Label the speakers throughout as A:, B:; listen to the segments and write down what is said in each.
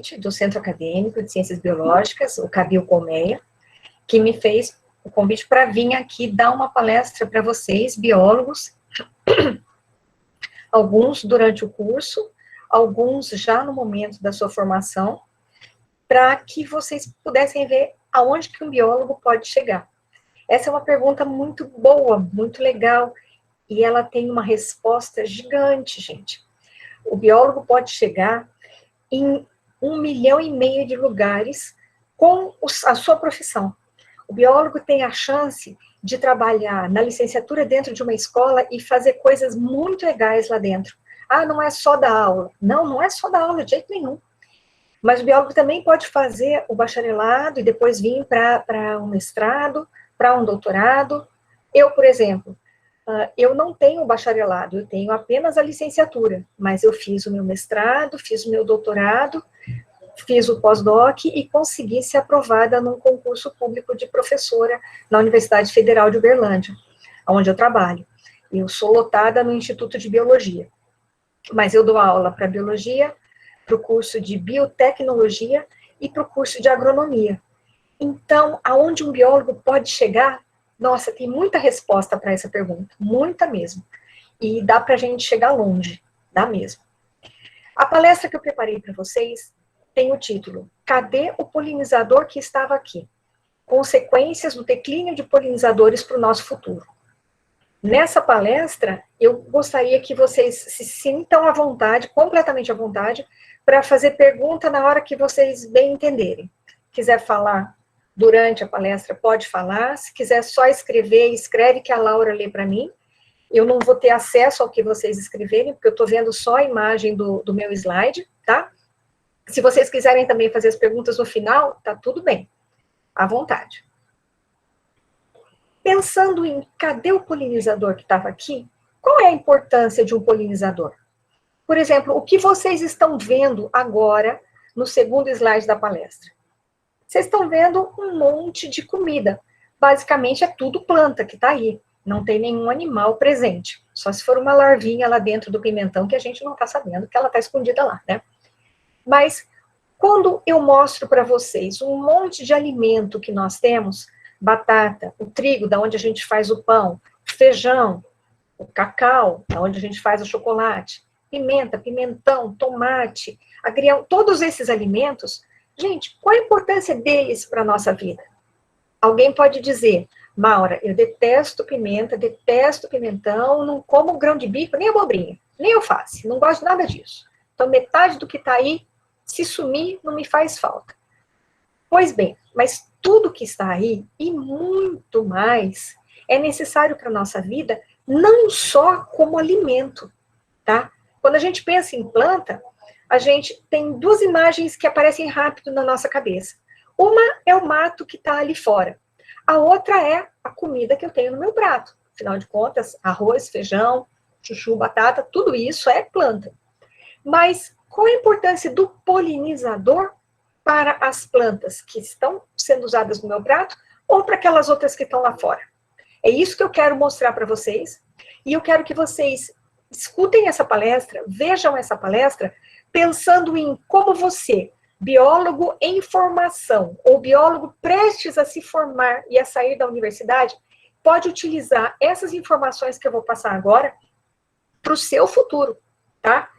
A: convite do Centro Acadêmico de Ciências Biológicas, o Cabil Colmeia, que me fez o convite para vir aqui dar uma palestra para vocês, biólogos, alguns durante o curso, alguns já no momento da sua formação, para que vocês pudessem ver aonde que um biólogo pode chegar. Essa é uma pergunta muito boa, muito legal, e ela tem uma resposta gigante, gente. O biólogo pode chegar em 1,5 milhão de lugares com a sua profissão. O biólogo tem a chance de trabalhar na licenciatura dentro de uma escola e fazer coisas muito legais lá dentro. Ah, não é só da aula. Não, não é só da aula, de jeito nenhum. Mas o biólogo também pode fazer o bacharelado e depois vir para um mestrado, para um doutorado. Eu, por exemplo, eu não tenho bacharelado, eu tenho apenas a licenciatura, mas eu fiz o meu mestrado, fiz o meu doutorado, fiz o pós-doc e consegui ser aprovada num concurso público de professora na Universidade Federal de Uberlândia, onde eu trabalho. Eu sou lotada no Instituto de Biologia, mas eu dou aula para biologia, para o curso de biotecnologia e para o curso de agronomia. Então, aonde um biólogo pode chegar? Nossa, tem muita resposta para essa pergunta, muita mesmo. E dá para a gente chegar longe, dá mesmo. A palestra que eu preparei para vocês tem o título Cadê o polinizador que estava aqui? Consequências do declínio de polinizadores para o nosso futuro. Nessa palestra, eu gostaria que vocês se sintam à vontade, completamente à vontade, para fazer pergunta na hora que vocês bem entenderem. Quiser falar durante a palestra, pode falar. Se quiser só escrever, escreve que a Laura lê para mim. Eu não vou ter acesso ao que vocês escreverem, porque eu estou vendo só a imagem do meu slide, tá? Se vocês quiserem também fazer as perguntas no final, tá tudo bem, à vontade. Pensando em cadê o polinizador que estava aqui, qual é a importância de um polinizador? Por exemplo, o que vocês estão vendo agora no segundo slide da palestra? Vocês estão vendo um monte de comida. Basicamente é tudo planta que está aí. Não tem nenhum animal presente. Só se for uma larvinha lá dentro do pimentão que a gente não está sabendo que ela está escondida lá, né? Mas quando eu mostro para vocês um monte de alimento que nós temos, batata, o trigo, da onde a gente faz o pão, feijão, o cacau, da onde a gente faz o chocolate, pimenta, pimentão, tomate, agrião, todos esses alimentos, gente, qual a importância deles para a nossa vida? Alguém pode dizer, Maura, eu detesto pimenta, detesto pimentão, não como grão de bico, nem abobrinha, nem alface, não gosto de nada disso. Então, metade do que está aí, se sumir, não me faz falta. Pois bem, mas tudo que está aí, e muito mais, é necessário para a nossa vida, não só como alimento, tá? Quando a gente pensa em planta, a gente tem duas imagens que aparecem rápido na nossa cabeça. Uma é o mato que está ali fora. A outra é a comida que eu tenho no meu prato. Afinal de contas, arroz, feijão, chuchu, batata, tudo isso é planta. Mas qual a importância do polinizador para as plantas que estão sendo usadas no meu prato ou para aquelas outras que estão lá fora? É isso que eu quero mostrar para vocês. E eu quero que vocês escutem essa palestra, vejam essa palestra, pensando em como você, biólogo em formação, ou biólogo prestes a se formar e a sair da universidade, pode utilizar essas informações que eu vou passar agora para o seu futuro, tá?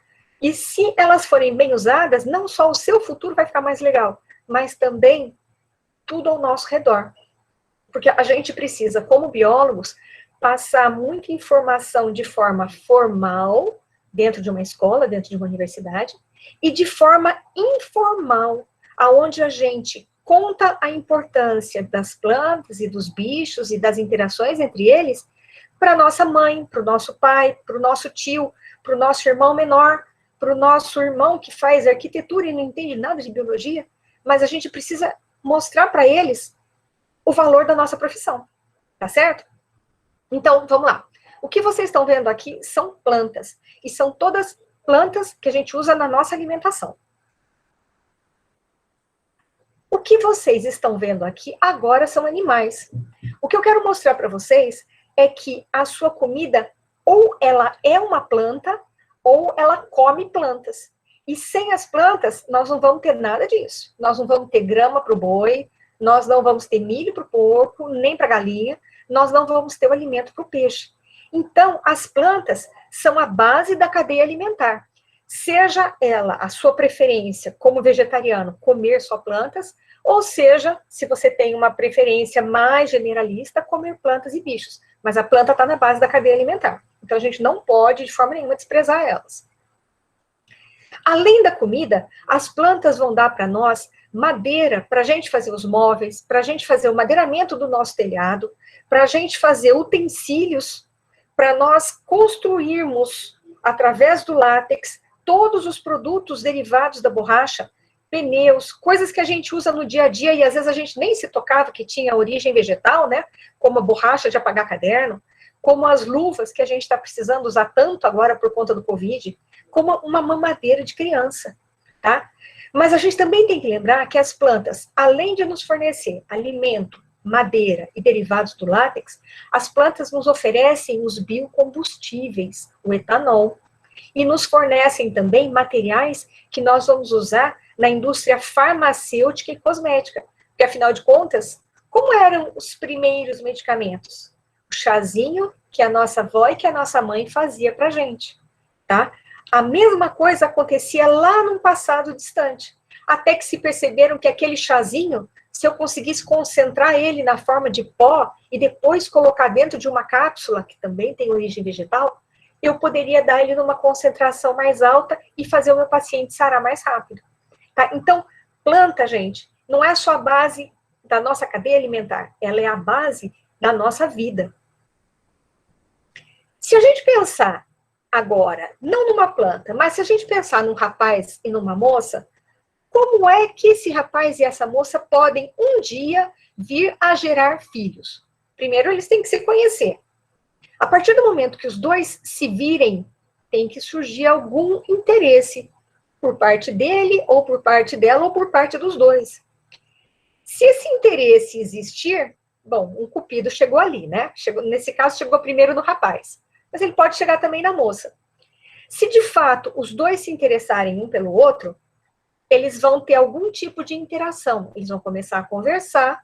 A: E se elas forem bem usadas, não só o seu futuro vai ficar mais legal, mas também tudo ao nosso redor. Porque a gente precisa, como biólogos, passar muita informação de forma formal, dentro de uma escola, dentro de uma universidade, e de forma informal, aonde a gente conta a importância das plantas e dos bichos e das interações entre eles para nossa mãe, para o nosso pai, para o nosso tio, para o nosso irmão menor, para o nosso irmão que faz arquitetura e não entende nada de biologia, mas a gente precisa mostrar para eles o valor da nossa profissão, tá certo? Então, vamos lá. O que vocês estão vendo aqui são plantas, e são todas plantas que a gente usa na nossa alimentação. O que vocês estão vendo aqui agora são animais. O que eu quero mostrar para vocês é que a sua comida, ou ela é uma planta, ou ela come plantas. E sem as plantas, nós não vamos ter nada disso. Nós não vamos ter grama para o boi, nós não vamos ter milho para o porco, nem para a galinha, nós não vamos ter o alimento para o peixe. Então, as plantas são a base da cadeia alimentar. Seja ela a sua preferência como vegetariano, comer só plantas, ou seja, se você tem uma preferência mais generalista, comer plantas e bichos. Mas a planta está na base da cadeia alimentar. Então, a gente não pode, de forma nenhuma, desprezar elas. Além da comida, as plantas vão dar para nós madeira para a gente fazer os móveis, para a gente fazer o madeiramento do nosso telhado, para a gente fazer utensílios, para nós construirmos, através do látex, todos os produtos derivados da borracha, pneus, coisas que a gente usa no dia a dia e às vezes a gente nem se tocava que tinha origem vegetal, né? Como a borracha de apagar caderno, como as luvas que a gente está precisando usar tanto agora por conta do Covid, como uma mamadeira de criança, tá? Mas a gente também tem que lembrar que as plantas, além de nos fornecer alimento, madeira e derivados do látex, as plantas nos oferecem os biocombustíveis, o etanol, e nos fornecem também materiais que nós vamos usar na indústria farmacêutica e cosmética. Porque, afinal de contas, como eram os primeiros medicamentos? O chazinho que a nossa avó e que a nossa mãe fazia pra gente, tá? A mesma coisa acontecia lá num passado distante, até que se perceberam que aquele chazinho, se eu conseguisse concentrar ele na forma de pó e depois colocar dentro de uma cápsula, que também tem origem vegetal, eu poderia dar ele numa concentração mais alta e fazer o meu paciente sarar mais rápido. Tá? Então, planta, gente, não é só a base da nossa cadeia alimentar, ela é a base da nossa vida. Se a gente pensar agora, não numa planta, mas se a gente pensar num rapaz e numa moça, como é que esse rapaz e essa moça podem um dia vir a gerar filhos? Primeiro, eles têm que se conhecer. A partir do momento que os dois se virem, tem que surgir algum interesse por parte dele, ou por parte dela, ou por parte dos dois. Se esse interesse existir, bom, um cupido chegou ali, né? Nesse caso, chegou primeiro no rapaz. Mas ele pode chegar também na moça. Se de fato os dois se interessarem um pelo outro, eles vão ter algum tipo de interação. Eles vão começar a conversar,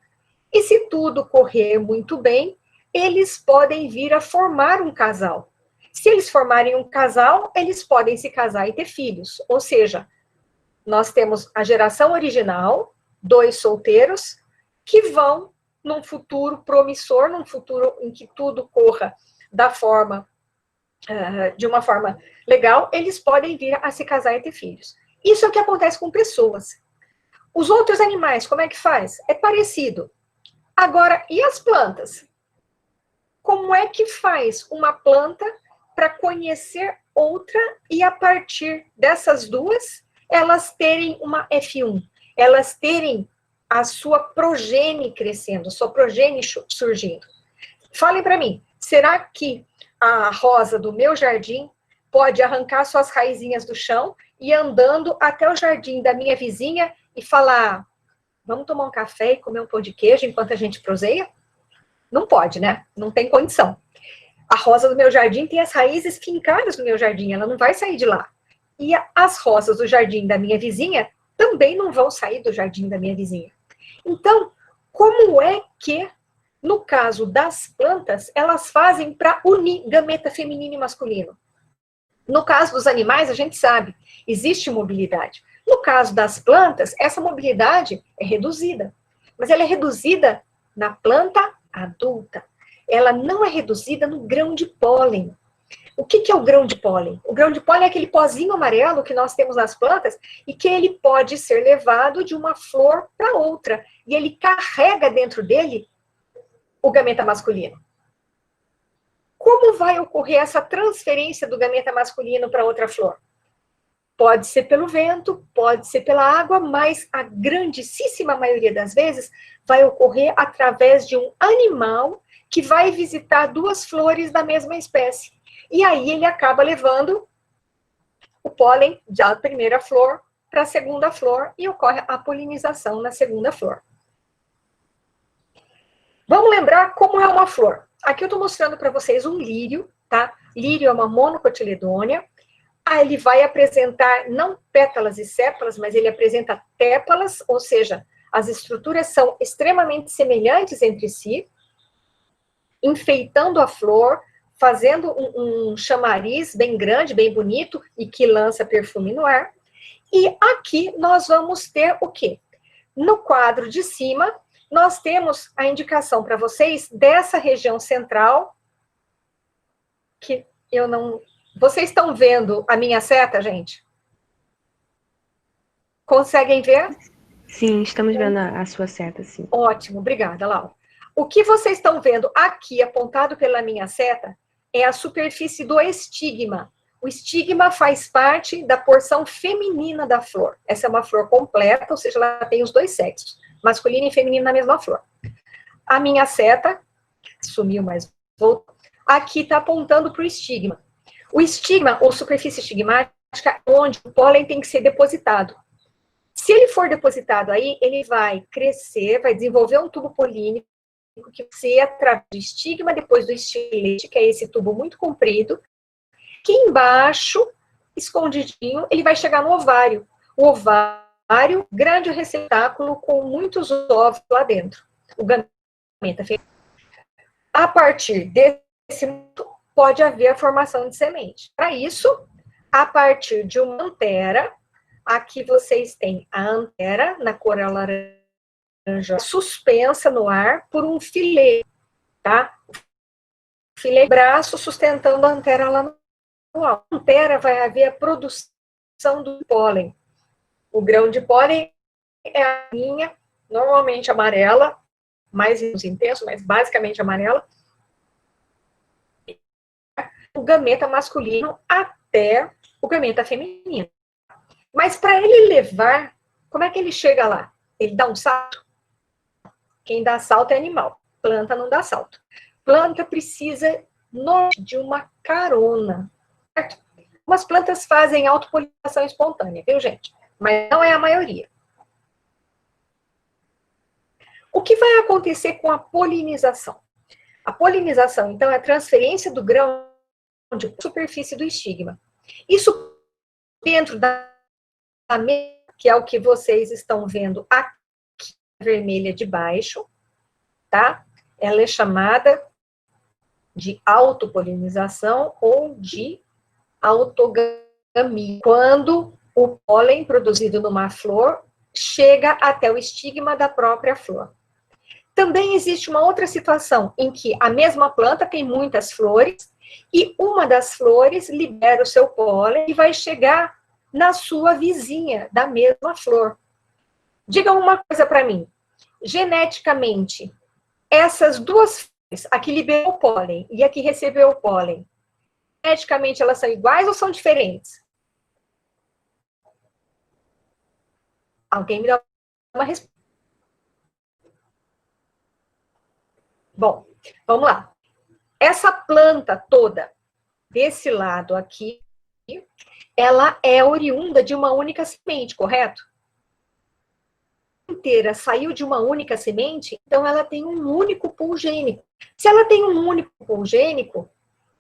A: e se tudo correr muito bem, eles podem vir a formar um casal. Se eles formarem um casal, eles podem se casar e ter filhos. Ou seja, nós temos a geração original, dois solteiros, que vão, num futuro promissor, num futuro em que tudo corra de uma forma legal, eles podem vir a se casar e ter filhos. Isso é o que acontece com pessoas. Os outros animais, como é que faz? É parecido. Agora, e as plantas? Como é que faz uma planta para conhecer outra e a partir dessas duas, elas terem uma F1, elas terem a sua progenie crescendo, a sua progenie surgindo? Falem para mim, será que a rosa do meu jardim pode arrancar suas raizinhas do chão e andando até o jardim da minha vizinha e falar, vamos tomar um café e comer um pão de queijo enquanto a gente proseia? Não pode, né? Não tem condição. A rosa do meu jardim tem as raízes fincadas no meu jardim, ela não vai sair de lá. E as rosas do jardim da minha vizinha também não vão sair do jardim da minha vizinha. Então, como é que, no caso das plantas, elas fazem para unir gameta feminino e masculino? No caso dos animais, a gente sabe, existe mobilidade. No caso das plantas, essa mobilidade é reduzida. Mas ela é reduzida na planta adulta. Ela não é reduzida no grão de pólen. O que é o grão de pólen? O grão de pólen é aquele pozinho amarelo que nós temos nas plantas e que ele pode ser levado de uma flor para outra. E ele carrega dentro dele o gameta masculino. Como vai ocorrer essa transferência do gameta masculino para outra flor? Pode ser pelo vento, pode ser pela água, mas a grandíssima maioria das vezes vai ocorrer através de um animal que vai visitar duas flores da mesma espécie. E aí ele acaba levando o pólen da primeira flor para a segunda flor e ocorre a polinização na segunda flor. Vamos lembrar como é uma flor. Aqui eu estou mostrando para vocês um lírio, tá? Lírio é uma monocotiledônea. ele vai apresentar não pétalas e sépalas, mas ele apresenta tépalas, ou seja, as estruturas são extremamente semelhantes entre si, enfeitando a flor, fazendo um chamariz bem grande, bem bonito, e que lança perfume no ar. E aqui nós vamos ter o quê? No quadro de cima, nós temos a indicação para vocês dessa região central, que eu não... Vocês estão vendo a minha seta, gente? Conseguem ver?
B: Sim, estamos vendo a sua seta, sim.
A: Ótimo, obrigada, Laura. O que vocês estão vendo aqui, apontado pela minha seta, é a superfície do estigma. O estigma faz parte da porção feminina da flor. Essa é uma flor completa, ou seja, ela tem os dois sexos, masculino e feminino na mesma flor. A minha seta, sumiu, mas voltou, aqui está apontando para o estigma. O estigma, ou superfície estigmática, é onde o pólen tem que ser depositado. Se ele for depositado aí, ele vai crescer, vai desenvolver um tubo polínico, que você através do estigma, depois do estilete, que é esse tubo muito comprido, que embaixo, escondidinho, ele vai chegar no ovário. O ovário, grande receptáculo com muitos ovos lá dentro. O gameta feminino. A partir desse ponto, pode haver a formação de semente. Para isso, a partir de uma antera, aqui vocês têm a antera, na cor laranja, suspensa no ar por um filé, tá? Filé braço sustentando a antera lá no alto. Na antera vai haver a produção do pólen. O grão de pólen é a linha, normalmente amarela, mais intenso, mas basicamente amarela. O gameta masculino até o gameta feminino. Mas para ele levar, como é que ele chega lá? Ele dá um salto? Quem dá salto é animal. Planta não dá salto. Planta precisa de uma carona. Certo? Algumas plantas fazem autopolinização espontânea, viu, gente? Mas não é a maioria. O que vai acontecer com a polinização? A polinização, então, é a transferência do grão de superfície do estigma. Isso dentro da que é o que vocês estão vendo aqui, vermelha de baixo, tá? Ela é chamada de autopolinização ou de autogamia. Quando o pólen produzido numa flor chega até o estigma da própria flor. Também existe uma outra situação em que a mesma planta tem muitas flores e uma das flores libera o seu pólen e vai chegar na sua vizinha da mesma flor. Diga uma coisa para mim. Geneticamente, essas duas flores, a que liberou o pólen e a que recebeu o pólen, geneticamente elas são iguais ou são diferentes? Alguém me dá uma resposta. Bom, vamos lá. Essa planta toda, desse lado aqui, ela é oriunda de uma única semente, correto? Inteira saiu de uma única semente, então ela tem um único pool gênico. Se ela tem um único pool gênico,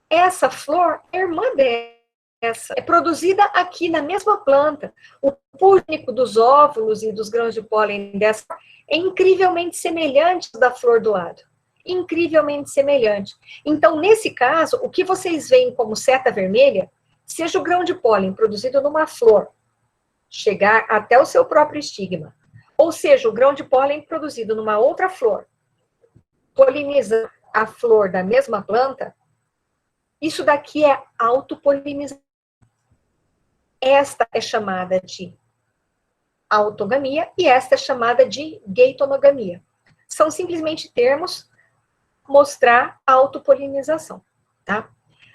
A: essa flor é irmã dessa, é produzida aqui na mesma planta. O pool gênico dos óvulos e dos grãos de pólen dessa é incrivelmente semelhante da flor do lado. Incrivelmente semelhante. Então, nesse caso, o que vocês veem como seta vermelha, seja o grão de pólen produzido numa flor, chegar até o seu próprio estigma, ou seja, o grão de pólen produzido numa outra flor, poliniza a flor da mesma planta, isso daqui é autopolinização. Esta é chamada de autogamia e esta é chamada de gaetonogamia. São simplesmente termos mostrar a autopolinização, tá?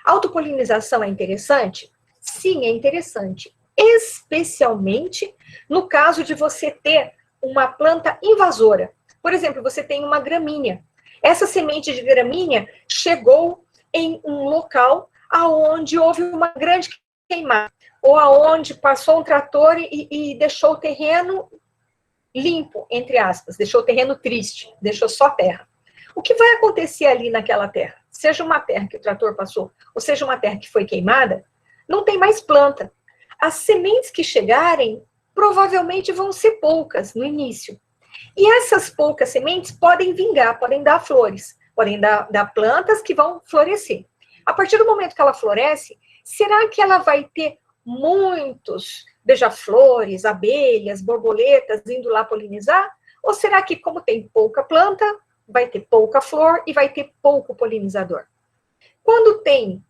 A: Autopolinização é interessante? Sim, é interessante. Especialmente no caso de você ter uma planta invasora. Por exemplo, você tem uma gramínea. Essa semente de gramínea chegou em um local aonde houve uma grande queimada, ou aonde passou um trator e deixou o terreno limpo, entre aspas, deixou o terreno triste, deixou só terra. O que vai acontecer ali naquela terra? Seja uma terra que o trator passou, ou seja uma terra que foi queimada, não tem mais planta. As sementes que chegarem provavelmente vão ser poucas no início. E essas poucas sementes podem vingar, podem dar flores, podem dar plantas que vão florescer. A partir do momento que ela floresce, será que ela vai ter muitos beija-flores, abelhas, borboletas indo lá polinizar? Ou será que, como tem pouca planta, vai ter pouca flor e vai ter pouco polinizador? Quando tem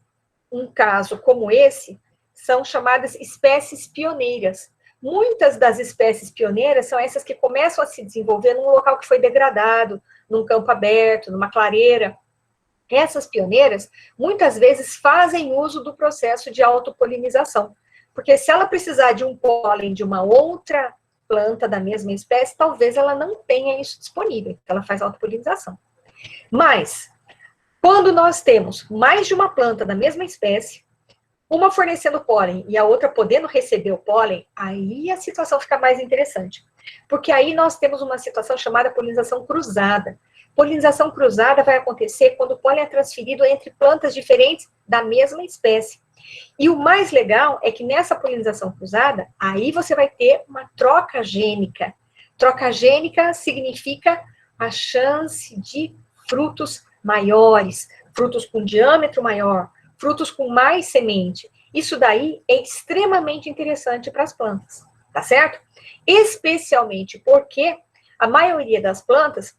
A: um caso como esse, são chamadas espécies pioneiras. Muitas das espécies pioneiras são essas que começam a se desenvolver num local que foi degradado, num campo aberto, numa clareira. Essas pioneiras, muitas vezes, fazem uso do processo de autopolinização. Porque se ela precisar de um pólen de uma outra planta da mesma espécie, talvez ela não tenha isso disponível. Então, ela faz autopolinização. Mas, quando nós temos mais de uma planta da mesma espécie, uma fornecendo pólen e a outra podendo receber o pólen, aí a situação fica mais interessante. Porque aí nós temos uma situação chamada polinização cruzada. Polinização cruzada vai acontecer quando o pólen é transferido entre plantas diferentes da mesma espécie. E o mais legal é que nessa polinização cruzada, aí você vai ter uma troca gênica. Troca gênica significa a chance de frutos maiores, frutos com diâmetro maior, frutos com mais semente. Isso daí é extremamente interessante para as plantas, tá certo? Especialmente porque a maioria das plantas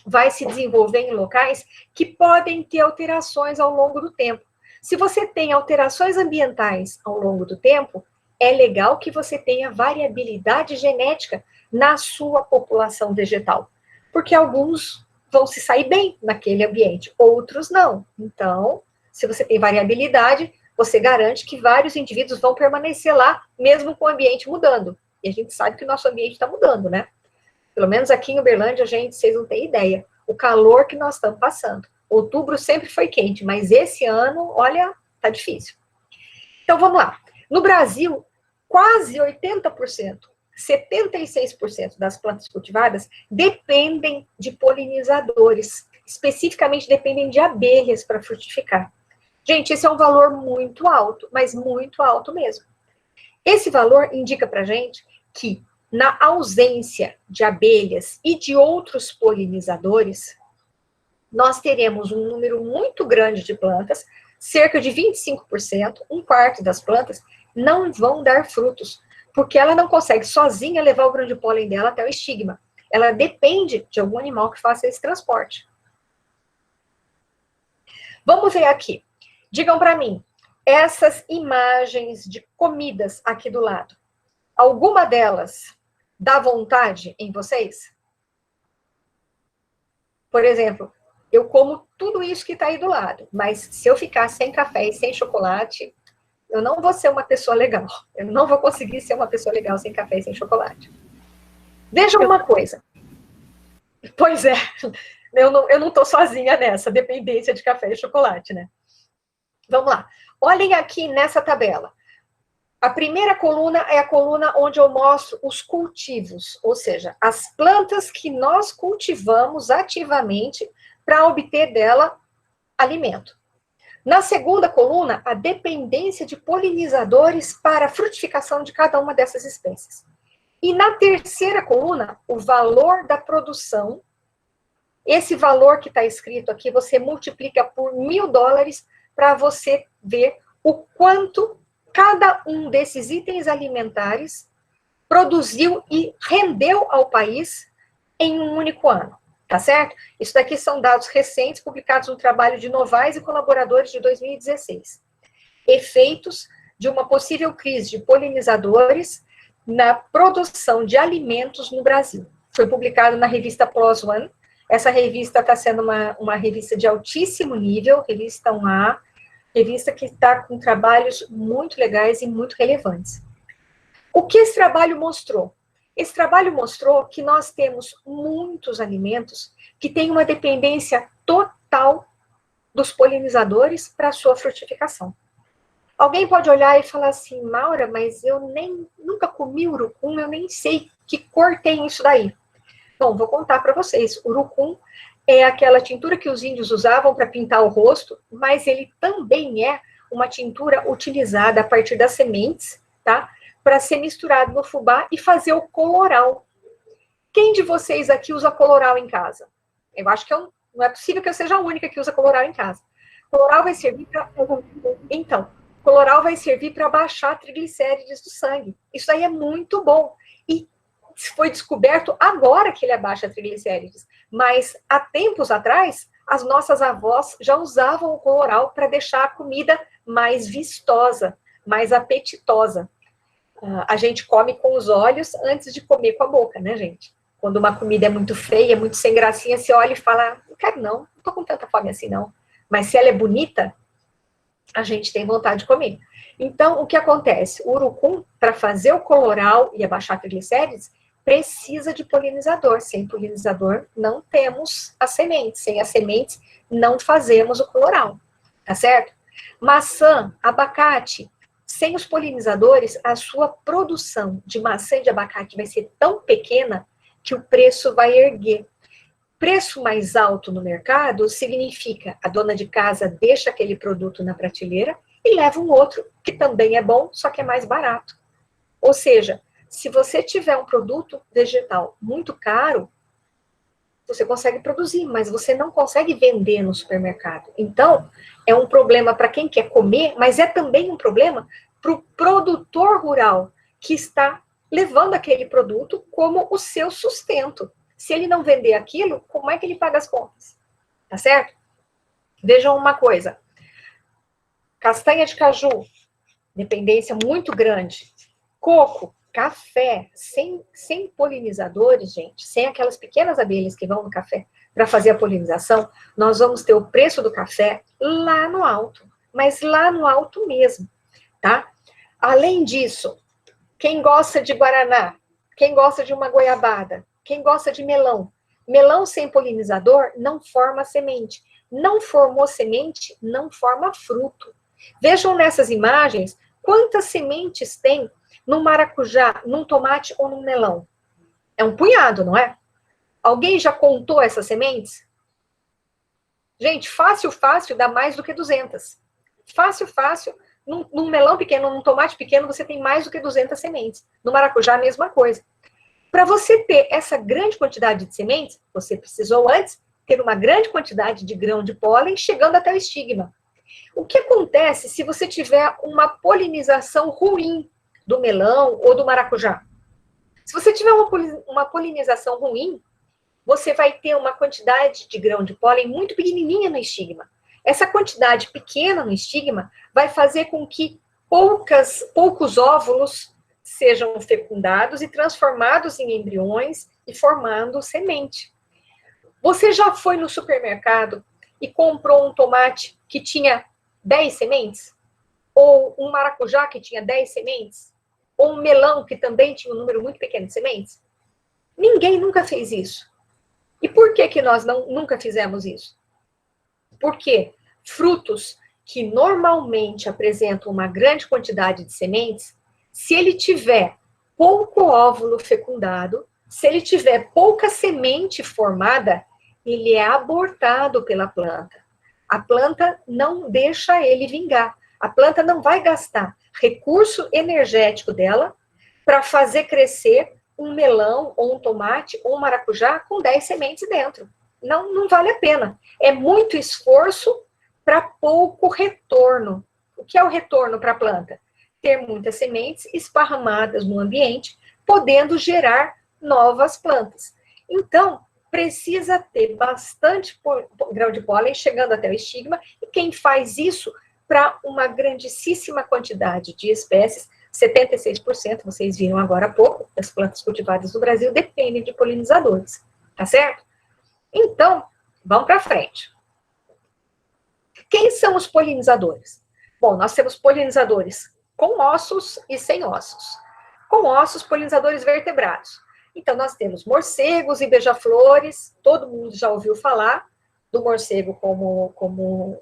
A: vai se desenvolver em locais que podem ter alterações ao longo do tempo. Se você tem alterações ambientais ao longo do tempo, é legal que você tenha variabilidade genética na sua população vegetal, porque alguns vão se sair bem naquele ambiente, outros não. Então, se você tem variabilidade, você garante que vários indivíduos vão permanecer lá, mesmo com o ambiente mudando. E a gente sabe que o nosso ambiente está mudando, né? Pelo menos aqui em Uberlândia, vocês não têm ideia. O calor que nós estamos passando. Outubro sempre foi quente, mas esse ano, olha, tá difícil. Então, vamos lá. No Brasil, quase 80%, 76% das plantas cultivadas dependem de polinizadores. Especificamente, dependem de abelhas para frutificar. Gente, esse é um valor muito alto, mas muito alto mesmo. Esse valor indica para gente que, na ausência de abelhas e de outros polinizadores, nós teremos um número muito grande de plantas, cerca de 25%, um quarto das plantas, não vão dar frutos, porque ela não consegue sozinha levar o grão de pólen dela até o estigma. Ela depende de algum animal que faça esse transporte. Vamos ver aqui. Digam para mim, essas imagens de comidas aqui do lado, alguma delas dá vontade em vocês? Por exemplo, eu como tudo isso que está aí do lado, mas se eu ficar sem café e sem chocolate, eu não vou ser uma pessoa legal. Eu não vou conseguir ser uma pessoa legal sem café e sem chocolate. Veja uma coisa. Pois é, eu não estou sozinha nessa dependência de café e chocolate, né? Vamos lá. Olhem aqui nessa tabela. A primeira coluna é a coluna onde eu mostro os cultivos, ou seja, as plantas que nós cultivamos ativamente para obter dela alimento. Na segunda coluna, a dependência de polinizadores para a frutificação de cada uma dessas espécies. E na terceira coluna, o valor da produção. Esse valor que está escrito aqui, você multiplica por $1.000 para você ver o quanto cada um desses itens alimentares produziu e rendeu ao país em um único ano, tá certo? Isso daqui são dados recentes, publicados no trabalho de Novaes e colaboradores de 2016. Efeitos de uma possível crise de polinizadores na produção de alimentos no Brasil. Foi publicado na revista PLOS ONE. Essa revista está sendo uma revista de altíssimo nível, revista 1A, revista que está com trabalhos muito legais e muito relevantes. O que esse trabalho mostrou? Esse trabalho mostrou que nós temos muitos alimentos que têm uma dependência total dos polinizadores para a sua frutificação. Alguém pode olhar e falar assim, Maura, mas eu nunca comi urucum, eu nem sei que cor tem isso daí. Bom, vou contar para vocês. Urucum é aquela tintura que os índios usavam para pintar o rosto, mas ele também é uma tintura utilizada a partir das sementes, tá? Para ser misturado no fubá e fazer o coloral. Quem de vocês aqui usa coloral em casa? Eu acho que não é possível que eu seja a única que usa coloral em casa. Coloral vai servir para... Então, coloral vai servir para baixar triglicérides do sangue. Isso aí é muito bom. E foi descoberto agora que ele abaixa triglicérides. Mas, há tempos atrás, as nossas avós já usavam o coloral para deixar a comida mais vistosa, mais apetitosa. A gente come com os olhos antes de comer com a boca, né, gente? Quando uma comida é muito feia, muito sem gracinha, você olha e fala, não quero não tô com tanta fome assim não. Mas se ela é bonita, a gente tem vontade de comer. Então, o que acontece? O urucum, para fazer o coloral e abaixar triglicérides, precisa de polinizador. Sem polinizador, não temos as sementes. Sem as sementes, não fazemos o coloral. Tá certo? Maçã, abacate, sem os polinizadores, a sua produção de maçã e de abacate vai ser tão pequena que o preço vai erguer. Preço mais alto no mercado significa a dona de casa deixa aquele produto na prateleira e leva um outro que também é bom, só que é mais barato. Ou seja, se você tiver um produto vegetal muito caro, você consegue produzir, mas você não consegue vender no supermercado. Então, é um problema para quem quer comer, mas é também um problema para o produtor rural que está levando aquele produto como o seu sustento. Se ele não vender aquilo, como é que ele paga as contas? Tá certo? Vejam uma coisa. Castanha de caju, dependência muito grande. Coco, café, sem polinizadores, gente, sem aquelas pequenas abelhas que vão no café para fazer a polinização, nós vamos ter o preço do café lá no alto. Mas lá no alto mesmo, tá? Além disso, quem gosta de guaraná, quem gosta de uma goiabada, quem gosta de melão, melão sem polinizador não forma semente. Não formou semente, não forma fruto. Vejam nessas imagens quantas sementes tem num maracujá, num tomate ou num melão. É um punhado, não é? Alguém já contou essas sementes? Gente, fácil, dá mais do que 200. Fácil, num melão pequeno, num tomate pequeno, você tem mais do que 200 sementes. No maracujá, a mesma coisa. Para você ter essa grande quantidade de sementes, você precisou antes ter uma grande quantidade de grão de pólen chegando até o estigma. O que acontece se você tiver uma polinização ruim do melão ou do maracujá? Se você tiver uma polinização ruim, você vai ter uma quantidade de grão de pólen muito pequenininha no estigma. Essa quantidade pequena no estigma vai fazer com que poucos óvulos sejam fecundados e transformados em embriões e formando semente. Você já foi no supermercado e comprou um tomate que tinha 10 sementes? Ou um maracujá que tinha 10 sementes? Ou um melão que também tinha um número muito pequeno de sementes? Ninguém nunca fez isso. E por que nós nunca fizemos isso? Porque frutos que normalmente apresentam uma grande quantidade de sementes, se ele tiver pouco óvulo fecundado, se ele tiver pouca semente formada, ele é abortado pela planta. A planta não deixa ele vingar. A planta não vai gastar recurso energético dela para fazer crescer um melão, ou um tomate, ou um maracujá com 10 sementes dentro. Não vale a pena. É muito esforço para pouco retorno. O que é o retorno para a planta? Ter muitas sementes esparramadas no ambiente, podendo gerar novas plantas. Então, precisa ter bastante grão de pólen chegando até o estigma, e quem faz isso para uma grandíssima quantidade de espécies, 76%, vocês viram agora há pouco, das plantas cultivadas no Brasil dependem de polinizadores, tá certo? Então, vamos para frente. Quem são os polinizadores? Bom, nós temos polinizadores com ossos e sem ossos. Com ossos, polinizadores vertebrados. Então, nós temos morcegos e beija-flores, todo mundo já ouviu falar do morcego como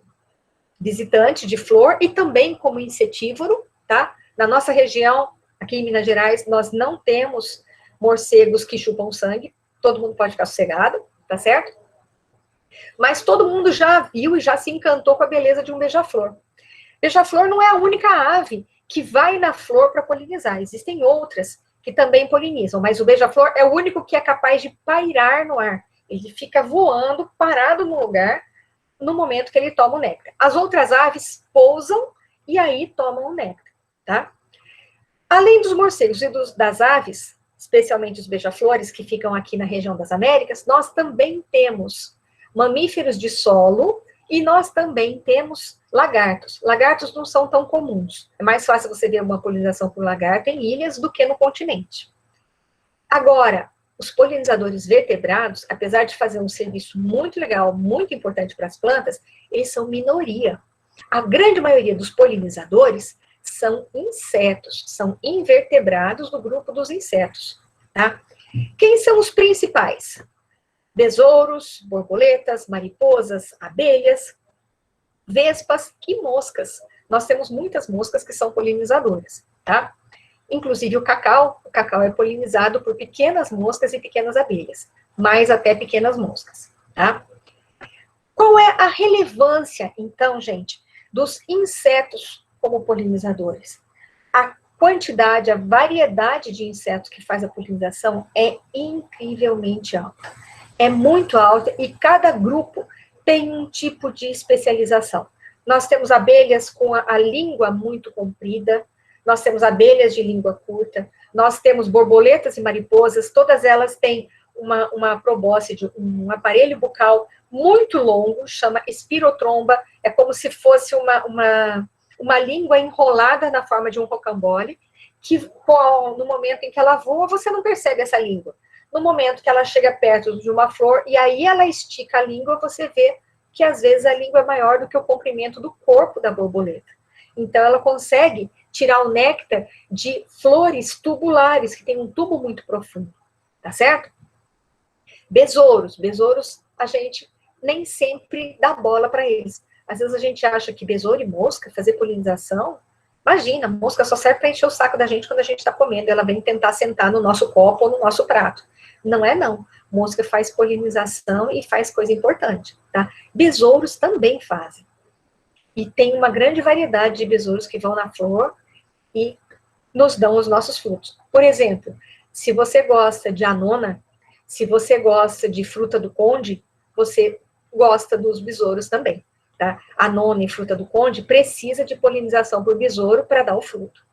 A: visitante de flor e também como insetívoro, tá? Na nossa região, aqui em Minas Gerais, nós não temos morcegos que chupam sangue, todo mundo pode ficar sossegado, tá certo? Mas todo mundo já viu e já se encantou com a beleza de um beija-flor. Beija-flor não é a única ave que vai na flor para polinizar. Existem outras que também polinizam, mas o beija-flor é o único que é capaz de pairar no ar. Ele fica voando, parado no lugar, no momento que ele toma o néctar. As outras aves pousam e aí tomam o néctar, tá? Além dos morcegos e das aves, especialmente os beija-flores que ficam aqui na região das Américas, nós também temos mamíferos de solo e nós também temos lagartos. Lagartos não são tão comuns. É mais fácil você ver uma polinização por lagarto em ilhas do que no continente. Agora, os polinizadores vertebrados, apesar de fazer um serviço muito legal, muito importante para as plantas, eles são minoria. A grande maioria dos polinizadores são insetos, são invertebrados do grupo dos insetos, tá? Quem são os principais? Besouros, borboletas, mariposas, abelhas, vespas e moscas. Nós temos muitas moscas que são polinizadoras, tá? Inclusive o cacau é polinizado por pequenas moscas e pequenas abelhas, mais até pequenas moscas, tá? Qual é a relevância, então, gente, dos insetos como polinizadores? A quantidade, a variedade de insetos que faz a polinização é incrivelmente alta. É muito alta e cada grupo tem um tipo de especialização. Nós temos abelhas com a língua muito comprida, nós temos abelhas de língua curta, nós temos borboletas e mariposas, todas elas têm uma probóscide, um aparelho bucal muito longo, chama espirotromba, é como se fosse uma língua enrolada na forma de um rocambole, que no momento em que ela voa, você não percebe essa língua. No momento que ela chega perto de uma flor, e aí ela estica a língua, você vê que às vezes a língua é maior do que o comprimento do corpo da borboleta. Então ela consegue tirar o néctar de flores tubulares, que tem um tubo muito profundo, tá certo? Besouros a gente nem sempre dá bola para eles. Às vezes a gente acha que besouro e mosca, fazer polinização, imagina, a mosca só serve para encher o saco da gente quando a gente está comendo, ela vem tentar sentar no nosso copo ou no nosso prato. Não é não, mosca faz polinização e faz coisa importante, tá? Besouros também fazem. E tem uma grande variedade de besouros que vão na flor e nos dão os nossos frutos. Por exemplo, se você gosta de anona, se você gosta de fruta do conde, você gosta dos besouros também, tá? Anona e fruta do conde precisa de polinização por besouro para dar o fruto.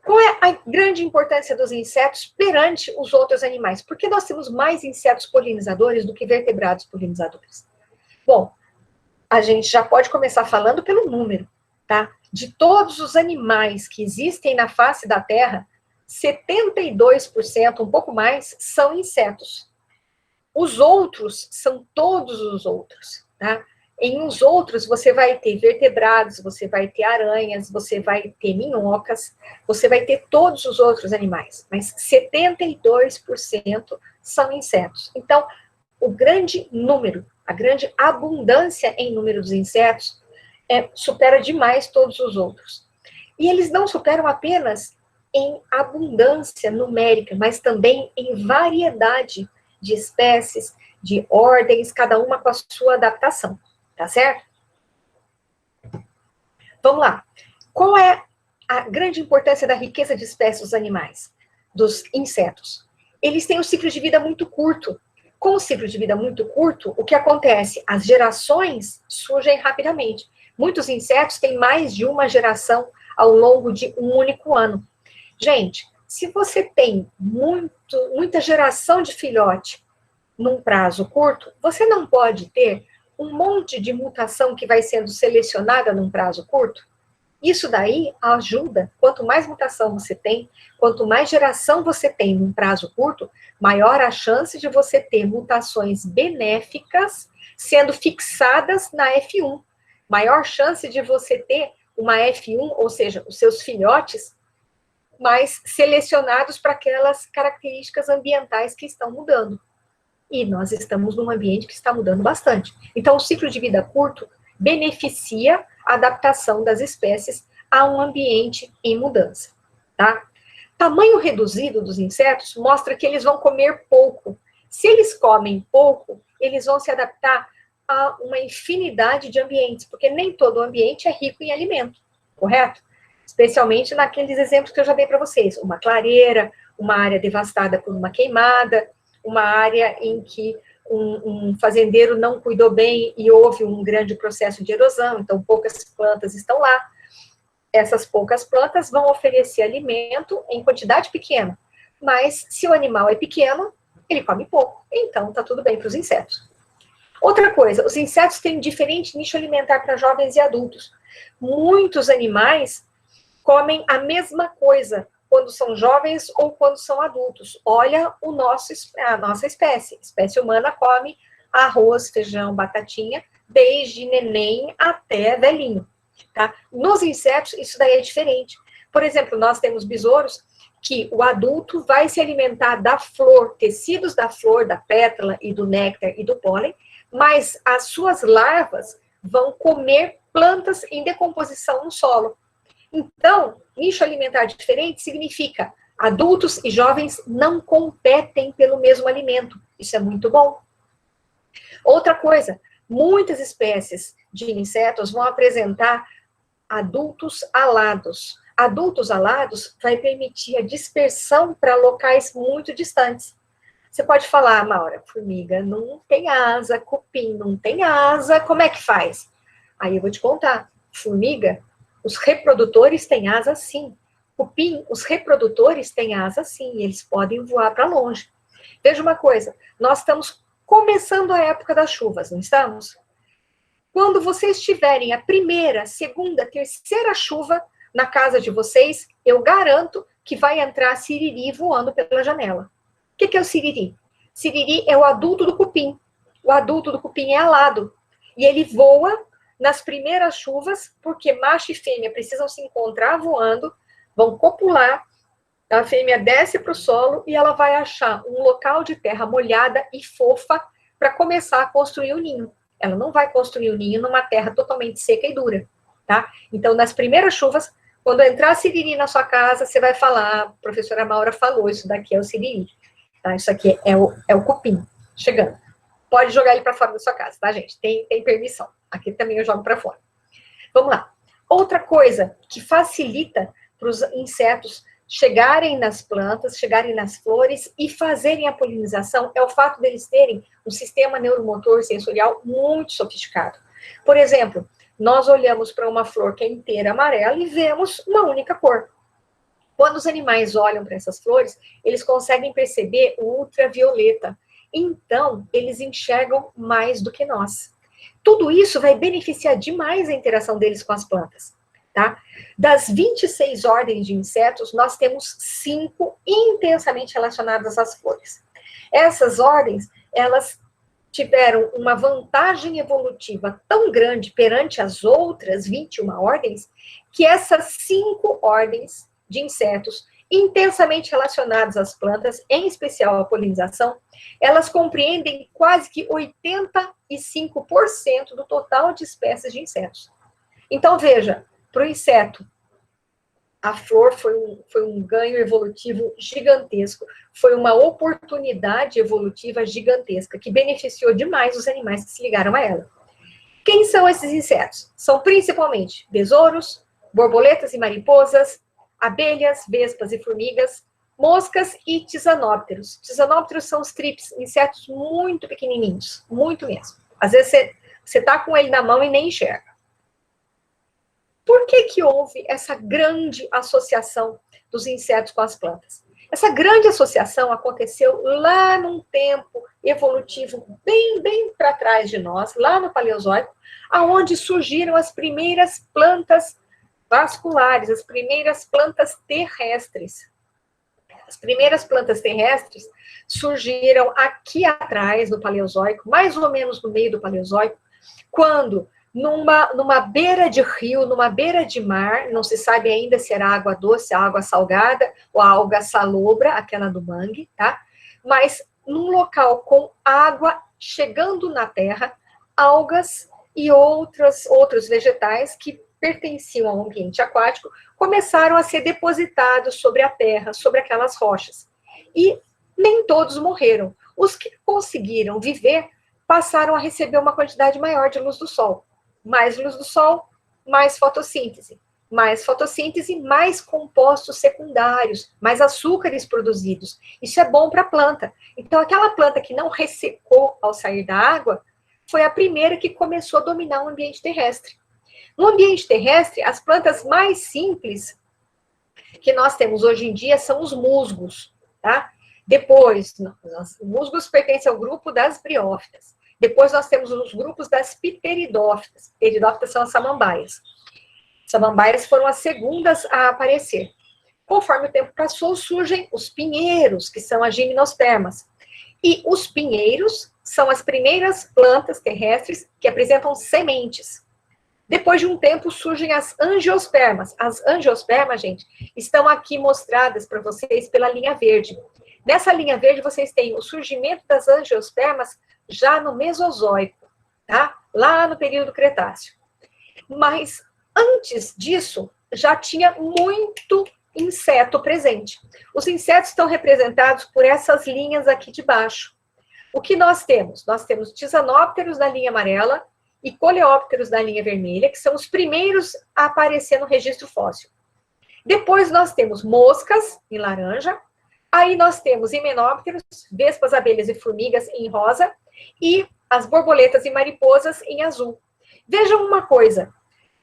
A: Qual é a grande importância dos insetos perante os outros animais? Por que nós temos mais insetos polinizadores do que vertebrados polinizadores? Bom, a gente já pode começar falando pelo número, tá? De todos os animais que existem na face da Terra, 72%, um pouco mais, são insetos. Os outros são todos os outros, tá? Em uns outros, você vai ter vertebrados, você vai ter aranhas, você vai ter minhocas, você vai ter todos os outros animais, mas 72% são insetos. Então, o grande número, a grande abundância em número dos insetos supera demais todos os outros. E eles não superam apenas em abundância numérica, mas também em variedade de espécies, de ordens, cada uma com a sua adaptação. Tá certo? Vamos lá. Qual é a grande importância da riqueza de espécies dos animais, dos insetos? Eles têm um ciclo de vida muito curto. Com o ciclo de vida muito curto, o que acontece? As gerações surgem rapidamente. Muitos insetos têm mais de uma geração ao longo de um único ano. Gente, se você tem muita geração de filhote num prazo curto, você não pode ter um monte de mutação que vai sendo selecionada num prazo curto. Isso daí ajuda, quanto mais mutação você tem, quanto mais geração você tem num prazo curto, maior a chance de você ter mutações benéficas sendo fixadas na F1. Maior chance de você ter uma F1, ou seja, os seus filhotes mais selecionados para aquelas características ambientais que estão mudando. E nós estamos num ambiente que está mudando bastante. Então, o ciclo de vida curto beneficia a adaptação das espécies a um ambiente em mudança, tá? Tamanho reduzido dos insetos mostra que eles vão comer pouco. Se eles comem pouco, eles vão se adaptar a uma infinidade de ambientes, porque nem todo ambiente é rico em alimento, correto? Especialmente naqueles exemplos que eu já dei para vocês, uma clareira, uma área devastada por uma queimada, uma área em que um fazendeiro não cuidou bem e houve um grande processo de erosão, então poucas plantas estão lá. Essas poucas plantas vão oferecer alimento em quantidade pequena, mas se o animal é pequeno, ele come pouco, então está tudo bem para os insetos. Outra coisa, os insetos têm diferente nicho alimentar para jovens e adultos. Muitos animais comem a mesma coisa quando são jovens ou quando são adultos. Olha a nossa espécie. A espécie humana come arroz, feijão, batatinha, desde neném até velhinho. Tá? Nos insetos, isso daí é diferente. Por exemplo, nós temos besouros que o adulto vai se alimentar da flor, tecidos da flor, da pétala e do néctar e do pólen, mas as suas larvas vão comer plantas em decomposição no solo. Então, nicho alimentar diferente significa adultos e jovens não competem pelo mesmo alimento. Isso é muito bom. Outra coisa, muitas espécies de insetos vão apresentar adultos alados. Adultos alados vai permitir a dispersão para locais muito distantes. Você pode falar, Maura, formiga não tem asa, cupim não tem asa, como é que faz? Aí eu vou te contar. Formiga, os reprodutores têm asa sim. Cupim, os reprodutores têm asa sim, e eles podem voar para longe. Veja uma coisa, nós estamos começando a época das chuvas, não estamos? Quando vocês tiverem a primeira, segunda, terceira chuva na casa de vocês, eu garanto que vai entrar siriri voando pela janela. O que é o siriri? Siriri é o adulto do cupim. O adulto do cupim é alado. E ele voa nas primeiras chuvas, porque macho e fêmea precisam se encontrar voando, vão copular, a fêmea desce para o solo e ela vai achar um local de terra molhada e fofa para começar a construir o ninho. Ela não vai construir o ninho numa terra totalmente seca e dura, tá? Então, nas primeiras chuvas, quando entrar siriri na sua casa, você vai falar, a professora Maura falou, isso daqui é o siriri. Tá? Isso aqui é o cupim, chegando. Pode jogar ele para fora da sua casa, tá, gente? Tem permissão. Aqui também eu jogo para fora. Vamos lá. Outra coisa que facilita para os insetos chegarem nas plantas, chegarem nas flores e fazerem a polinização é o fato deles terem um sistema neuromotor sensorial muito sofisticado. Por exemplo, nós olhamos para uma flor que é inteira amarela e vemos uma única cor. Quando os animais olham para essas flores, eles conseguem perceber o ultravioleta. Então, eles enxergam mais do que nós. Tudo isso vai beneficiar demais a interação deles com as plantas. Tá? Das 26 ordens de insetos, nós temos 5 intensamente relacionadas às flores. Essas ordens, elas tiveram uma vantagem evolutiva tão grande perante as outras 21 ordens, que essas 5 ordens de insetos intensamente relacionados às plantas, em especial à polinização, elas compreendem quase que 85% do total de espécies de insetos. Então, veja, para o inseto, a flor foi um ganho evolutivo gigantesco, foi uma oportunidade evolutiva gigantesca, que beneficiou demais os animais que se ligaram a ela. Quem são esses insetos? São principalmente besouros, borboletas e mariposas, abelhas, vespas e formigas, moscas e tisanópteros. Tisanópteros são os trips, insetos muito pequenininhos, muito mesmo. Às vezes você está com ele na mão e nem enxerga. Por que houve essa grande associação dos insetos com as plantas? Essa grande associação aconteceu lá num tempo evolutivo bem para trás de nós, lá no Paleozoico, aonde surgiram as primeiras plantas vasculares, as primeiras plantas terrestres. As primeiras plantas terrestres surgiram aqui atrás, no Paleozoico, mais ou menos no meio do Paleozoico, quando numa beira de rio, numa beira de mar, não se sabe ainda se era água doce, água salgada, ou a alga salobra, aquela do mangue, tá? Mas num local com água chegando na terra, algas e outros vegetais que pertenciam ao ambiente aquático começaram a ser depositados sobre a terra, sobre aquelas rochas. E nem todos morreram. Os que conseguiram viver passaram a receber uma quantidade maior de luz do sol. Mais luz do sol, mais fotossíntese. Mais fotossíntese, mais compostos secundários, mais açúcares produzidos. Isso é bom para a planta. Então, aquela planta que não ressecou ao sair da água, foi a primeira que começou a dominar o ambiente terrestre. No ambiente terrestre, as plantas mais simples que nós temos hoje em dia são os musgos, tá? Depois, os musgos pertencem ao grupo das briófitas. Depois nós temos os grupos das pteridófitas. Pteridófitas são as samambaias. Samambaias foram as segundas a aparecer. Conforme o tempo passou, surgem os pinheiros, que são as gimnospermas. E os pinheiros são as primeiras plantas terrestres que apresentam sementes. Depois de um tempo, surgem as angiospermas. As angiospermas, gente, estão aqui mostradas para vocês pela linha verde. Nessa linha verde, vocês têm o surgimento das angiospermas já no Mesozoico, tá? Lá no período Cretáceo. Mas, antes disso, já tinha muito inseto presente. Os insetos estão representados por essas linhas aqui de baixo. O que nós temos? Nós temos tisanópteros na linha amarela e coleópteros na linha vermelha, que são os primeiros a aparecer no registro fóssil. Depois nós temos moscas, em laranja. Aí nós temos himenópteros, vespas, abelhas e formigas em rosa. E as borboletas e mariposas em azul. Vejam uma coisa.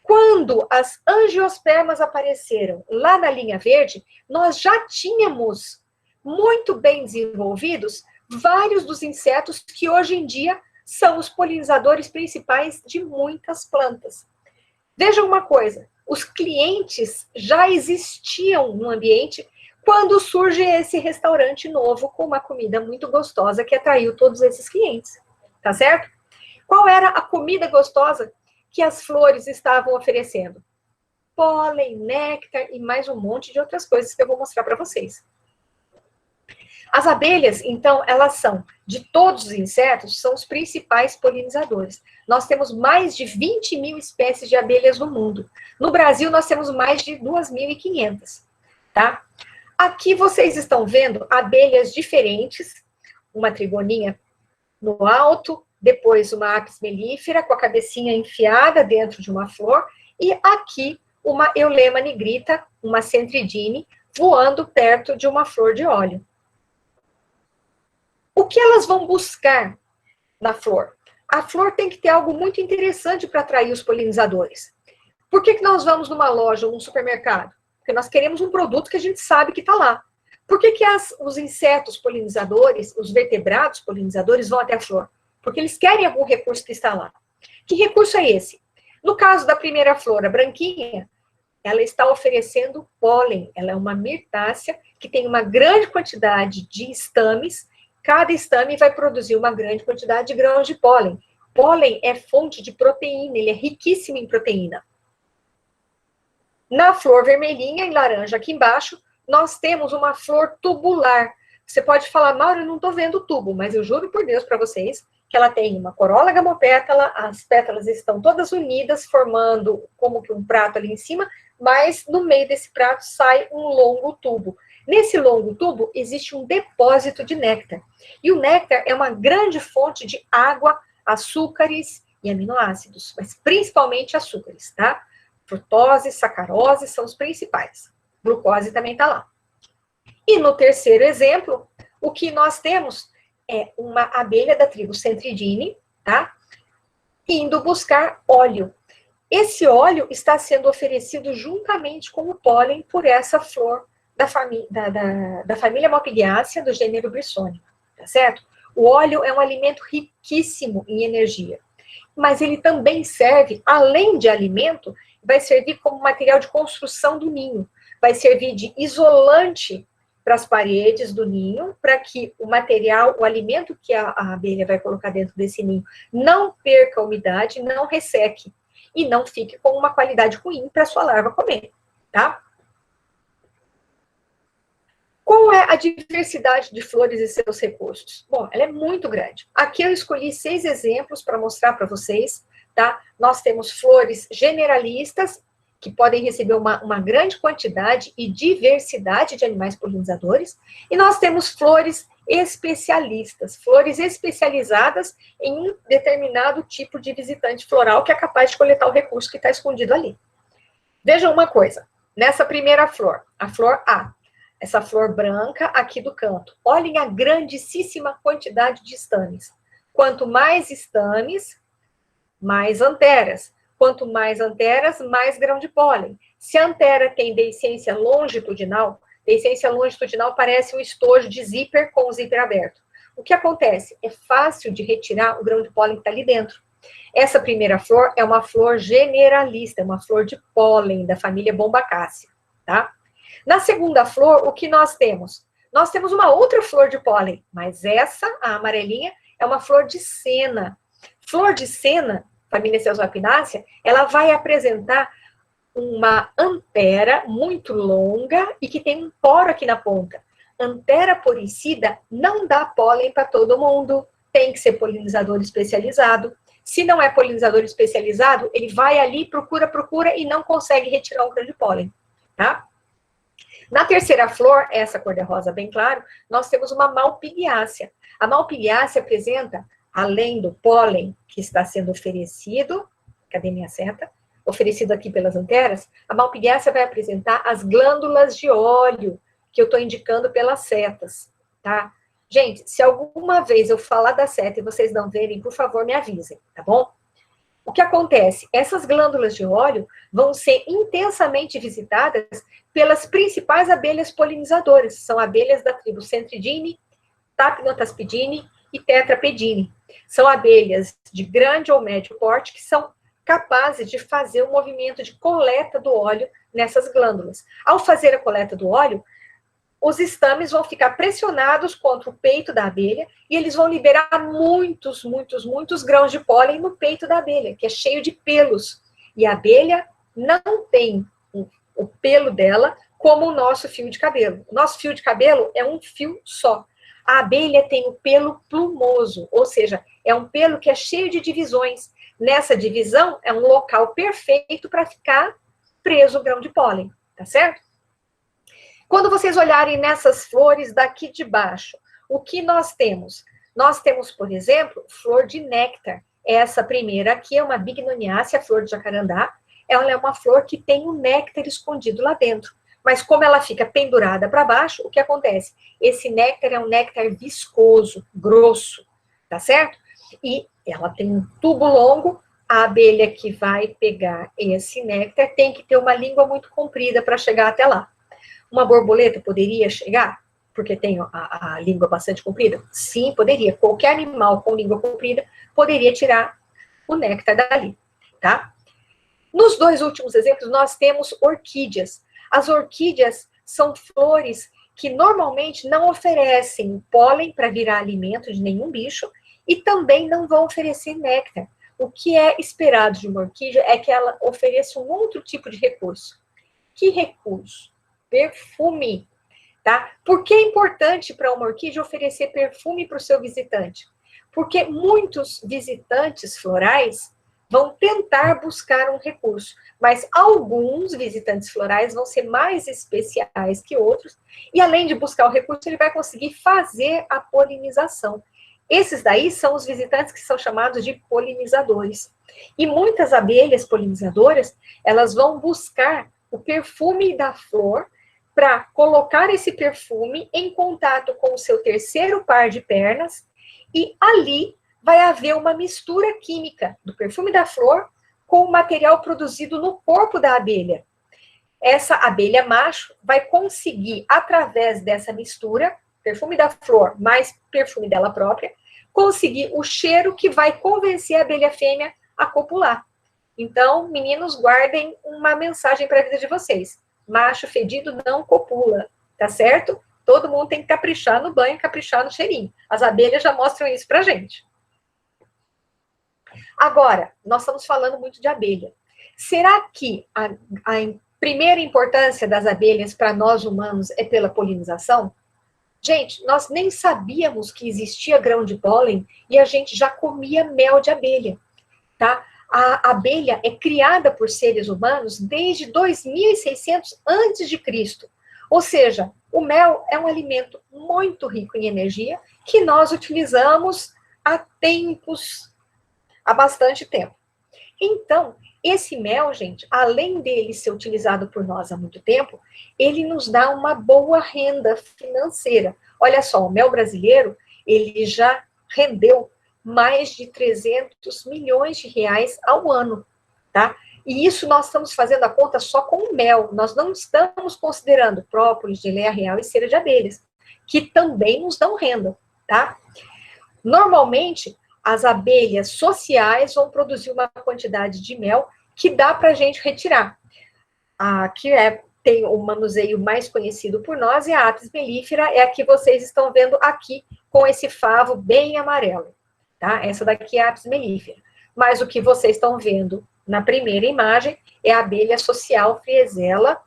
A: Quando as angiospermas apareceram lá na linha verde, nós já tínhamos muito bem desenvolvidos vários dos insetos que hoje em dia são os polinizadores principais de muitas plantas. Vejam uma coisa, os clientes já existiam no ambiente quando surge esse restaurante novo com uma comida muito gostosa que atraiu todos esses clientes, tá certo? Qual era a comida gostosa que as flores estavam oferecendo? Pólen, néctar e mais um monte de outras coisas que eu vou mostrar para vocês. As abelhas, então, elas são, de todos os insetos, são os principais polinizadores. Nós temos mais de 20 mil espécies de abelhas no mundo. No Brasil, nós temos mais de 2.500, tá? Aqui vocês estão vendo abelhas diferentes, uma trigoninha no alto, depois uma apis mellifera com a cabecinha enfiada dentro de uma flor, e aqui uma Eulema nigrita, uma centridine, voando perto de uma flor de óleo. O que elas vão buscar na flor? A flor tem que ter algo muito interessante para atrair os polinizadores. Por que nós vamos numa loja ou num supermercado? Porque nós queremos um produto que a gente sabe que está lá. Por que os insetos polinizadores, os vertebrados polinizadores vão até a flor? Porque eles querem algum recurso que está lá. Que recurso é esse? No caso da primeira flor, a branquinha, ela está oferecendo pólen. Ela é uma mirtácea que tem uma grande quantidade de estames. Cada estame vai produzir uma grande quantidade de grãos de pólen. Pólen é fonte de proteína, ele é riquíssimo em proteína. Na flor vermelhinha, em laranja aqui embaixo, nós temos uma flor tubular. Você pode falar, Mauro, eu não estou vendo o tubo, mas eu juro por Deus para vocês que ela tem uma corola gamopétala, as pétalas estão todas unidas, formando como que um prato ali em cima, mas no meio desse prato sai um longo tubo. Nesse longo tubo existe um depósito de néctar. E o néctar é uma grande fonte de água, açúcares e aminoácidos, mas principalmente açúcares, tá? Frutose, sacarose são os principais. Glucose também está lá. E no terceiro exemplo, o que nós temos é uma abelha da tribo Centridine, tá? Indo buscar óleo. Esse óleo está sendo oferecido juntamente com o pólen por essa flor da família Malpighiaceae, do gênero Brissone, tá certo? O óleo é um alimento riquíssimo em energia, mas ele também serve, além de alimento, vai servir como material de construção do ninho, vai servir de isolante para as paredes do ninho, para que o material, o alimento que a abelha vai colocar dentro desse ninho não perca a umidade, não resseque, e não fique com uma qualidade ruim para a sua larva comer, tá? Qual é a diversidade de flores e seus recursos? Bom, ela é muito grande. Aqui eu escolhi 6 exemplos para mostrar para vocês, tá? Nós temos flores generalistas, que podem receber uma grande quantidade e diversidade de animais polinizadores, e nós temos flores especialistas, flores especializadas em um determinado tipo de visitante floral que é capaz de coletar o recurso que está escondido ali. Vejam uma coisa, nessa primeira flor, a flor A, essa flor branca aqui do canto, olhem a grandíssima quantidade de estames. Quanto mais estames, mais anteras. Quanto mais anteras, mais grão de pólen. Se a antera tem deiscência longitudinal parece um estojo de zíper com o zíper aberto. O que acontece? É fácil de retirar o grão de pólen que está ali dentro. Essa primeira flor é uma flor generalista, uma flor de pólen da família Bombacácea, tá? Na segunda flor, o que nós temos? Nós temos uma outra flor de pólen, mas essa, a amarelinha, é uma flor de sena. Flor de sena, família Celsoapinácea, ela vai apresentar uma antera muito longa e que tem um poro aqui na ponta. Antera poricida não dá pólen para todo mundo, tem que ser polinizador especializado. Se não é polinizador especializado, ele vai ali, procura e não consegue retirar um grão de pólen, tá? Na terceira flor, essa cor-de-rosa bem claro, nós temos uma malpighiácea. A malpighiácea apresenta, além do pólen que está sendo oferecido, cadê minha seta? Oferecido aqui pelas anteras, a malpighiácea vai apresentar as glândulas de óleo que eu estou indicando pelas setas, tá? Gente, se alguma vez eu falar da seta e vocês não verem, por favor, me avisem, tá bom? O que acontece? Essas glândulas de óleo vão ser intensamente visitadas pelas principais abelhas polinizadoras. São abelhas da tribo Centridini, Tapinotaspidini e Tetrapedini. São abelhas de grande ou médio porte que são capazes de fazer o movimento de coleta do óleo nessas glândulas. Ao fazer a coleta do óleo, os estames vão ficar pressionados contra o peito da abelha e eles vão liberar muitos grãos de pólen no peito da abelha, que é cheio de pelos. E a abelha não tem o pelo dela como o nosso fio de cabelo. O nosso fio de cabelo é um fio só. A abelha tem o pelo plumoso, ou seja, é um pelo que é cheio de divisões. Nessa divisão é um local perfeito para ficar preso o grão de pólen, tá certo? Quando vocês olharem nessas flores daqui de baixo, o que nós temos? Nós temos, por exemplo, flor de néctar. Essa primeira aqui é uma bignoniácea, flor de jacarandá. Ela é uma flor que tem um néctar escondido lá dentro. Mas como ela fica pendurada para baixo, o que acontece? Esse néctar é um néctar viscoso, grosso, tá certo? E ela tem um tubo longo. A abelha que vai pegar esse néctar tem que ter uma língua muito comprida para chegar até lá. Uma borboleta poderia chegar, porque tem a língua bastante comprida? Sim, poderia. Qualquer animal com língua comprida poderia tirar o néctar dali, tá? Nos dois últimos exemplos, nós temos orquídeas. As orquídeas são flores que normalmente não oferecem pólen para virar alimento de nenhum bicho e também não vão oferecer néctar. O que é esperado de uma orquídea é que ela ofereça um outro tipo de recurso. Que recurso? Perfume, tá? Por que é importante para uma orquídea oferecer perfume para o seu visitante? Porque muitos visitantes florais vão tentar buscar um recurso, mas alguns visitantes florais vão ser mais especiais que outros, e além de buscar o recurso, ele vai conseguir fazer a polinização. Esses daí são os visitantes que são chamados de polinizadores. E muitas abelhas polinizadoras, elas vão buscar o perfume da flor para colocar esse perfume em contato com o seu terceiro par de pernas, e ali vai haver uma mistura química do perfume da flor com o material produzido no corpo da abelha. Essa abelha macho vai conseguir, através dessa mistura, perfume da flor mais perfume dela própria, conseguir o cheiro que vai convencer a abelha fêmea a copular. Então, meninos, guardem uma mensagem para a vida de vocês. Macho fedido não copula, tá certo? Todo mundo tem que caprichar no banho, caprichar no cheirinho. As abelhas já mostram isso pra gente. Agora, nós estamos falando muito de abelha. Será que a primeira importância das abelhas para nós humanos é pela polinização? Gente, nós nem sabíamos que existia grão de pólen e a gente já comia mel de abelha, tá? A abelha é criada por seres humanos desde 2600 a.C., Ou seja, o mel é um alimento muito rico em energia que nós utilizamos há bastante tempo. Então, esse mel, gente, além dele ser utilizado por nós há muito tempo, ele nos dá uma boa renda financeira. Olha só, o mel brasileiro, ele já rendeu mais de 300 milhões de reais ao ano, tá? E isso nós estamos fazendo a conta só com o mel. Nós não estamos considerando própolis, geleia real e cera de abelhas, que também nos dão renda, tá? Normalmente, as abelhas sociais vão produzir uma quantidade de mel que dá para a gente retirar. Tem o manuseio mais conhecido por nós, e a Apis mellifera é a que vocês estão vendo aqui, com esse favo bem amarelo. Tá? Essa daqui é a Apis mellifera. Mas o que vocês estão vendo na primeira imagem é a abelha social Friezella,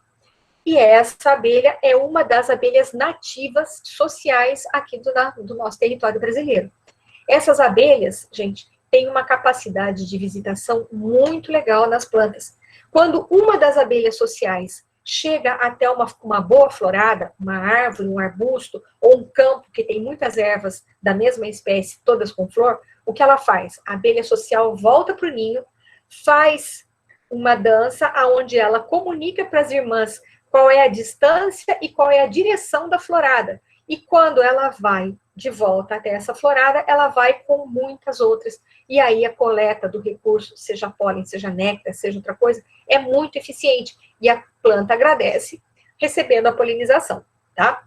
A: e essa abelha é uma das abelhas nativas sociais aqui do nosso território brasileiro. Essas abelhas, gente, têm uma capacidade de visitação muito legal nas plantas. Quando uma das abelhas sociais chega até uma boa florada, uma árvore, um arbusto, ou um campo que tem muitas ervas da mesma espécie, todas com flor, o que ela faz? A abelha social volta para o ninho, faz uma dança onde ela comunica para as irmãs qual é a distância e qual é a direção da florada. E quando ela vai de volta até essa florada, ela vai com muitas outras. E aí a coleta do recurso, seja pólen, seja néctar, seja outra coisa, é muito eficiente. E a planta agradece recebendo a polinização, tá?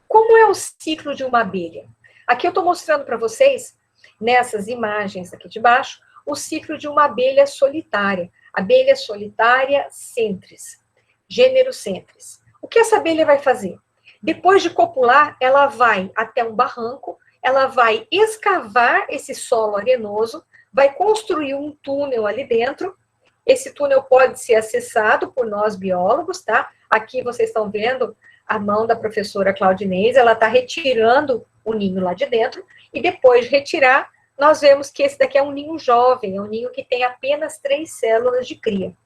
A: Como é o ciclo de uma abelha? Aqui eu estou mostrando para vocês, nessas imagens aqui de baixo, o ciclo de uma abelha solitária. Abelha solitária Centris, gênero Centris. O que essa abelha vai fazer? Depois de copular, ela vai até um barranco, ela vai escavar esse solo arenoso, vai construir um túnel ali dentro. Esse túnel pode ser acessado por nós biólogos, tá? Aqui vocês estão vendo a mão da professora Claudinese, ela está retirando o ninho lá de dentro, e depois de retirar, nós vemos que esse daqui é um ninho jovem, é um ninho que tem apenas 3 células de cria.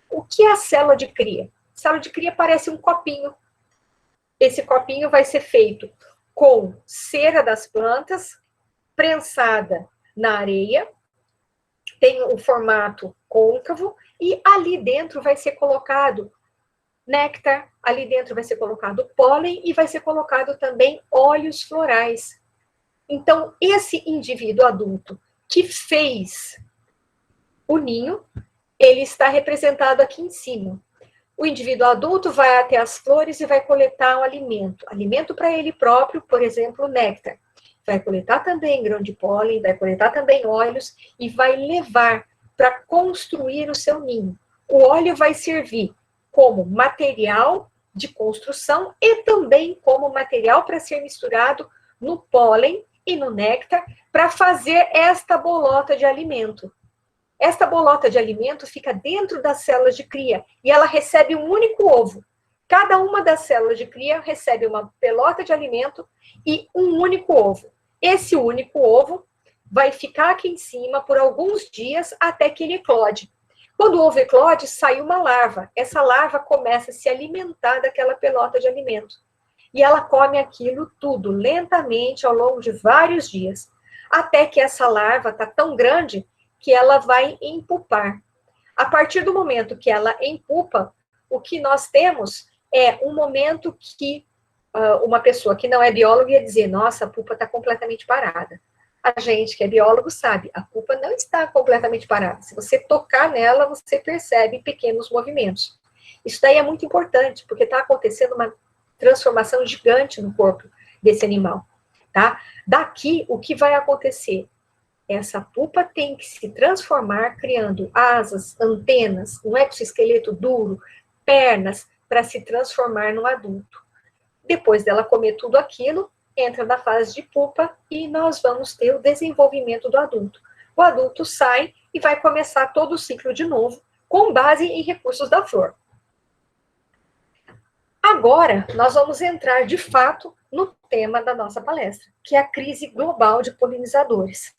A: O que é a célula de cria? A célula de cria parece um copinho. Esse copinho vai ser feito com cera das plantas, prensada na areia, tem um formato côncavo, e ali dentro vai ser colocado néctar, ali dentro vai ser colocado pólen, e vai ser colocado também óleos florais. Então, esse indivíduo adulto que fez o ninho, ele está representado aqui em cima. O indivíduo adulto vai até as flores e vai coletar um alimento. Alimento para ele próprio, por exemplo, néctar. Vai coletar também grão de pólen, vai coletar também óleos e vai levar para construir o seu ninho. O óleo vai servir como material de construção e também como material para ser misturado no pólen e no néctar para fazer esta bolota de alimento. Esta bolota de alimento fica dentro das células de cria e ela recebe um único ovo. Cada uma das células de cria recebe uma pelota de alimento e um único ovo. Esse único ovo vai ficar aqui em cima por alguns dias até que ele eclode. Quando o ovo eclode, sai uma larva. Essa larva começa a se alimentar daquela pelota de alimento. E ela come aquilo tudo, lentamente, ao longo de vários dias, até que essa larva está tão grande que ela vai empupar. A partir do momento que ela empupa, o que nós temos é um momento que uma pessoa que não é bióloga ia dizer, nossa, a pupa está completamente parada. A gente que é biólogo sabe, a pupa não está completamente parada. Se você tocar nela, você percebe pequenos movimentos. Isso daí é muito importante, porque está acontecendo uma transformação gigante no corpo desse animal, tá? Daqui, o que vai acontecer? Essa pupa tem que se transformar, criando asas, antenas, um exoesqueleto duro, pernas, para se transformar num adulto. Depois dela comer tudo aquilo, entra na fase de pupa e nós vamos ter o desenvolvimento do adulto. O adulto sai e vai começar todo o ciclo de novo, com base em recursos da flor. Agora, nós vamos entrar, de fato, no tema da nossa palestra, que é a crise global de polinizadores.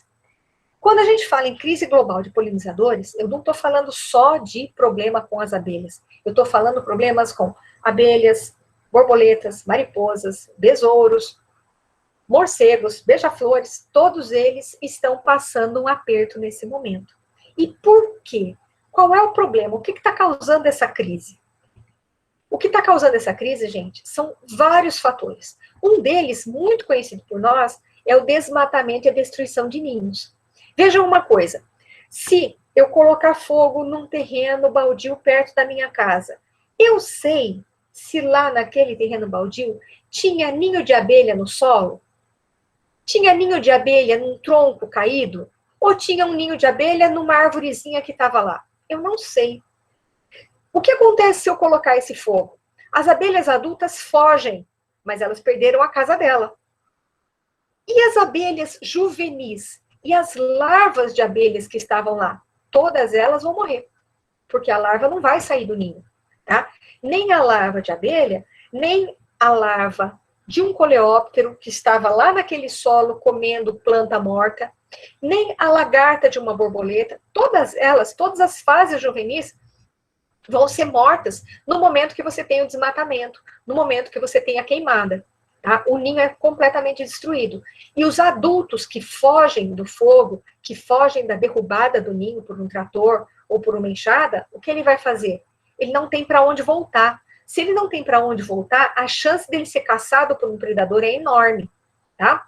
A: Quando a gente fala em crise global de polinizadores, eu não estou falando só de problema com as abelhas. Eu estou falando problemas com abelhas, borboletas, mariposas, besouros, morcegos, beija-flores, todos eles estão passando um aperto nesse momento. E por quê? Qual é o problema? O que está causando essa crise? O que está causando essa crise, gente, são vários fatores. Um deles, muito conhecido por nós, é o desmatamento e a destruição de ninhos. Vejam uma coisa, se eu colocar fogo num terreno baldio perto da minha casa, eu sei se lá naquele terreno baldio tinha ninho de abelha no solo? Tinha ninho de abelha num tronco caído? Ou tinha um ninho de abelha numa arvorezinha que estava lá? Eu não sei. O que acontece se eu colocar esse fogo? As abelhas adultas fogem, mas elas perderam a casa dela. E as abelhas juvenis e as larvas de abelhas que estavam lá? Todas elas vão morrer, porque a larva não vai sair do ninho, tá? Nem a larva de abelha, nem a larva de um coleóptero que estava lá naquele solo comendo planta morta, nem a lagarta de uma borboleta, todas elas, todas as fases juvenis vão ser mortas no momento que você tem o desmatamento, no momento que você tem a queimada. Tá? O ninho é completamente destruído. E os adultos que fogem do fogo, que fogem da derrubada do ninho por um trator ou por uma enxada, o que ele vai fazer? Ele não tem para onde voltar. Se ele não tem para onde voltar, a chance dele ser caçado por um predador é enorme. Tá?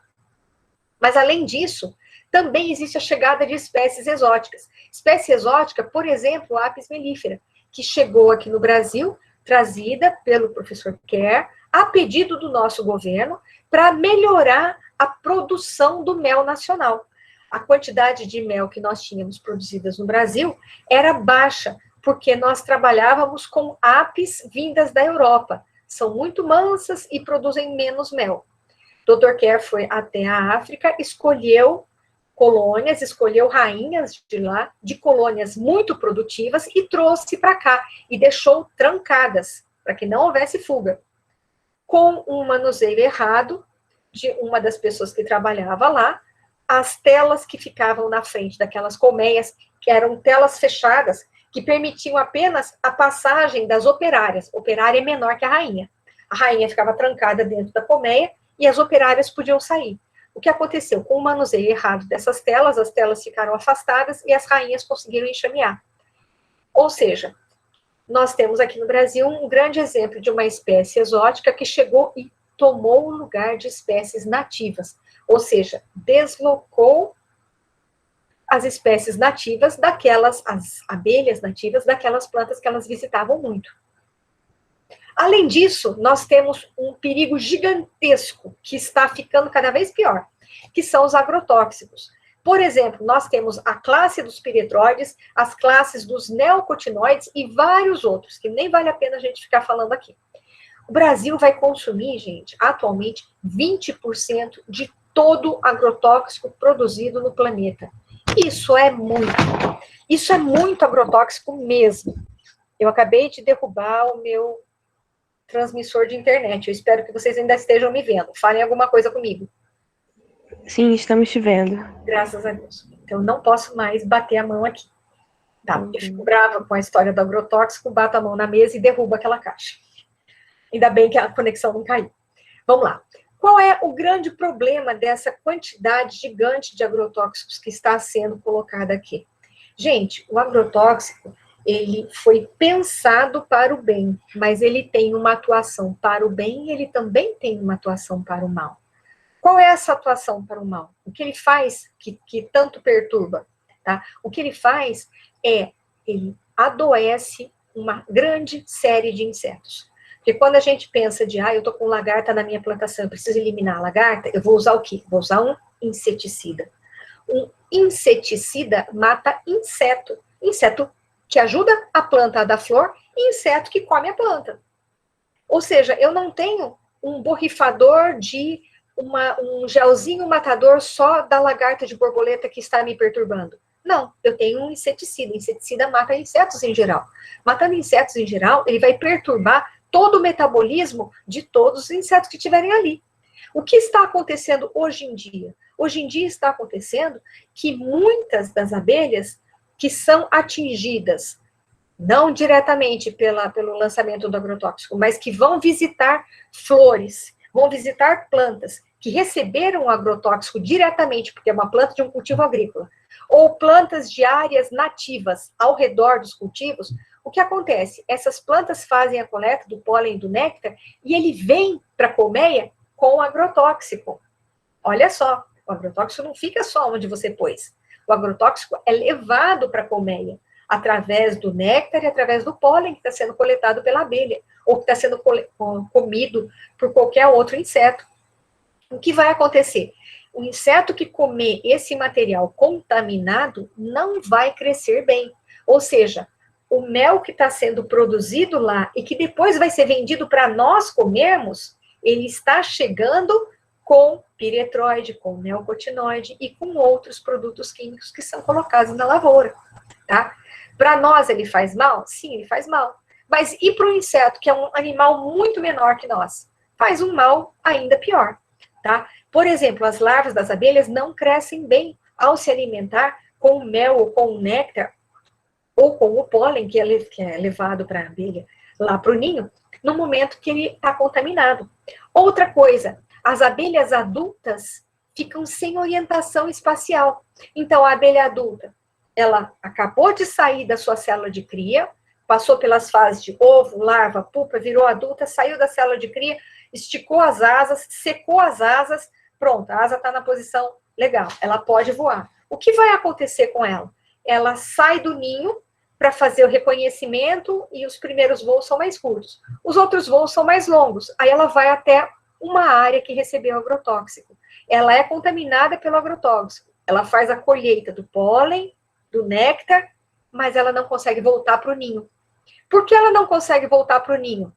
A: Mas, além disso, também existe a chegada de espécies exóticas. Espécie exótica, por exemplo, a Apis mellifera, que chegou aqui no Brasil, trazida pelo professor Kerr, a pedido do nosso governo, para melhorar a produção do mel nacional. A quantidade de mel que nós tínhamos produzidas no Brasil era baixa, porque nós trabalhávamos com apis vindas da Europa. São muito mansas e produzem menos mel. Dr. Kerr foi até a África, escolheu colônias, escolheu rainhas de lá, de colônias muito produtivas, e trouxe para cá, e deixou trancadas, para que não houvesse fuga. Com um manuseio errado de uma das pessoas que trabalhava lá, as telas que ficavam na frente daquelas colmeias, que eram telas fechadas, que permitiam apenas a passagem das operárias. A operária é menor que a rainha. A rainha ficava trancada dentro da colmeia e as operárias podiam sair. O que aconteceu? Com o manuseio errado dessas telas, as telas ficaram afastadas e as rainhas conseguiram enxamear. Ou seja, nós temos aqui no Brasil um grande exemplo de uma espécie exótica que chegou e tomou o lugar de espécies nativas. Ou seja, deslocou as espécies nativas daquelas, as abelhas nativas daquelas plantas que elas visitavam muito. Além disso, nós temos um perigo gigantesco que está ficando cada vez pior, que são os agrotóxicos. Por exemplo, nós temos a classe dos piretroides, as classes dos neocotinoides e vários outros, que nem vale a pena a gente ficar falando aqui. O Brasil vai consumir, gente, atualmente, 20% de todo agrotóxico produzido no planeta. Isso é muito agrotóxico mesmo. Eu acabei de derrubar o meu transmissor de internet. Eu espero que vocês ainda estejam me vendo. Falem alguma coisa comigo.
B: Sim, estamos te vendo.
A: Graças a Deus. Então, não posso mais bater a mão aqui. Tá, eu fico brava com a história do agrotóxico, bato a mão na mesa e derrubo aquela caixa. Ainda bem que a conexão não caiu. Vamos lá. Qual é o grande problema dessa quantidade gigante de agrotóxicos que está sendo colocada aqui? Gente, o agrotóxico, ele foi pensado para o bem, mas ele tem uma atuação para o bem e ele também tem uma atuação para o mal. Qual é essa atuação para o mal? O que ele faz que tanto perturba? Tá? O que ele faz é, ele adoece uma grande série de insetos. Porque quando a gente pensa de, eu tô com lagarta na minha plantação, eu preciso eliminar a lagarta, eu vou usar o quê? Vou usar um inseticida. Um inseticida mata inseto. Inseto que ajuda a planta a dar flor e inseto que come a planta. Ou seja, eu não tenho um borrifador de um gelzinho matador só da lagarta de borboleta que está me perturbando. Não, eu tenho um inseticida. Inseticida mata insetos em geral. Matando insetos em geral, ele vai perturbar todo o metabolismo de todos os insetos que estiverem ali. O que está acontecendo hoje em dia? Hoje em dia está acontecendo que muitas das abelhas que são atingidas não diretamente pelo lançamento do agrotóxico, mas que vão visitar flores, vão visitar plantas que receberam o agrotóxico diretamente, porque é uma planta de um cultivo agrícola, ou plantas de áreas nativas ao redor dos cultivos, o que acontece? Essas plantas fazem a coleta do pólen e do néctar e ele vem para a colmeia com o agrotóxico. Olha só, o agrotóxico não fica só onde você pôs. O agrotóxico é levado para a colmeia através do néctar e através do pólen que está sendo coletado pela abelha ou que está sendo comido por qualquer outro inseto. O que vai acontecer? O inseto que comer esse material contaminado não vai crescer bem. Ou seja, o mel que está sendo produzido lá e que depois vai ser vendido para nós comermos, ele está chegando com piretroide, com neocotinoide e com outros produtos químicos que são colocados na lavoura, tá? Para nós ele faz mal? Sim, ele faz mal. Mas e para o inseto, que é um animal muito menor que nós? Faz um mal ainda pior, tá? Por exemplo, as larvas das abelhas não crescem bem ao se alimentar com o mel ou com o néctar ou com o pólen que é levado para a abelha lá para o ninho, no momento que ele está contaminado. Outra coisa, as abelhas adultas ficam sem orientação espacial. Então, a abelha adulta, ela acabou de sair da sua célula de cria, passou pelas fases de ovo, larva, pupa, virou adulta, saiu da célula de cria, esticou as asas, secou as asas, pronto, a asa está na posição legal, ela pode voar. O que vai acontecer com ela? Ela sai do ninho para fazer o reconhecimento e os primeiros voos são mais curtos. Os outros voos são mais longos. Aí ela vai até uma área que recebeu agrotóxico. Ela é contaminada pelo agrotóxico. Ela faz a colheita do pólen, do néctar, mas ela não consegue voltar para o ninho. Por que ela não consegue voltar para o ninho?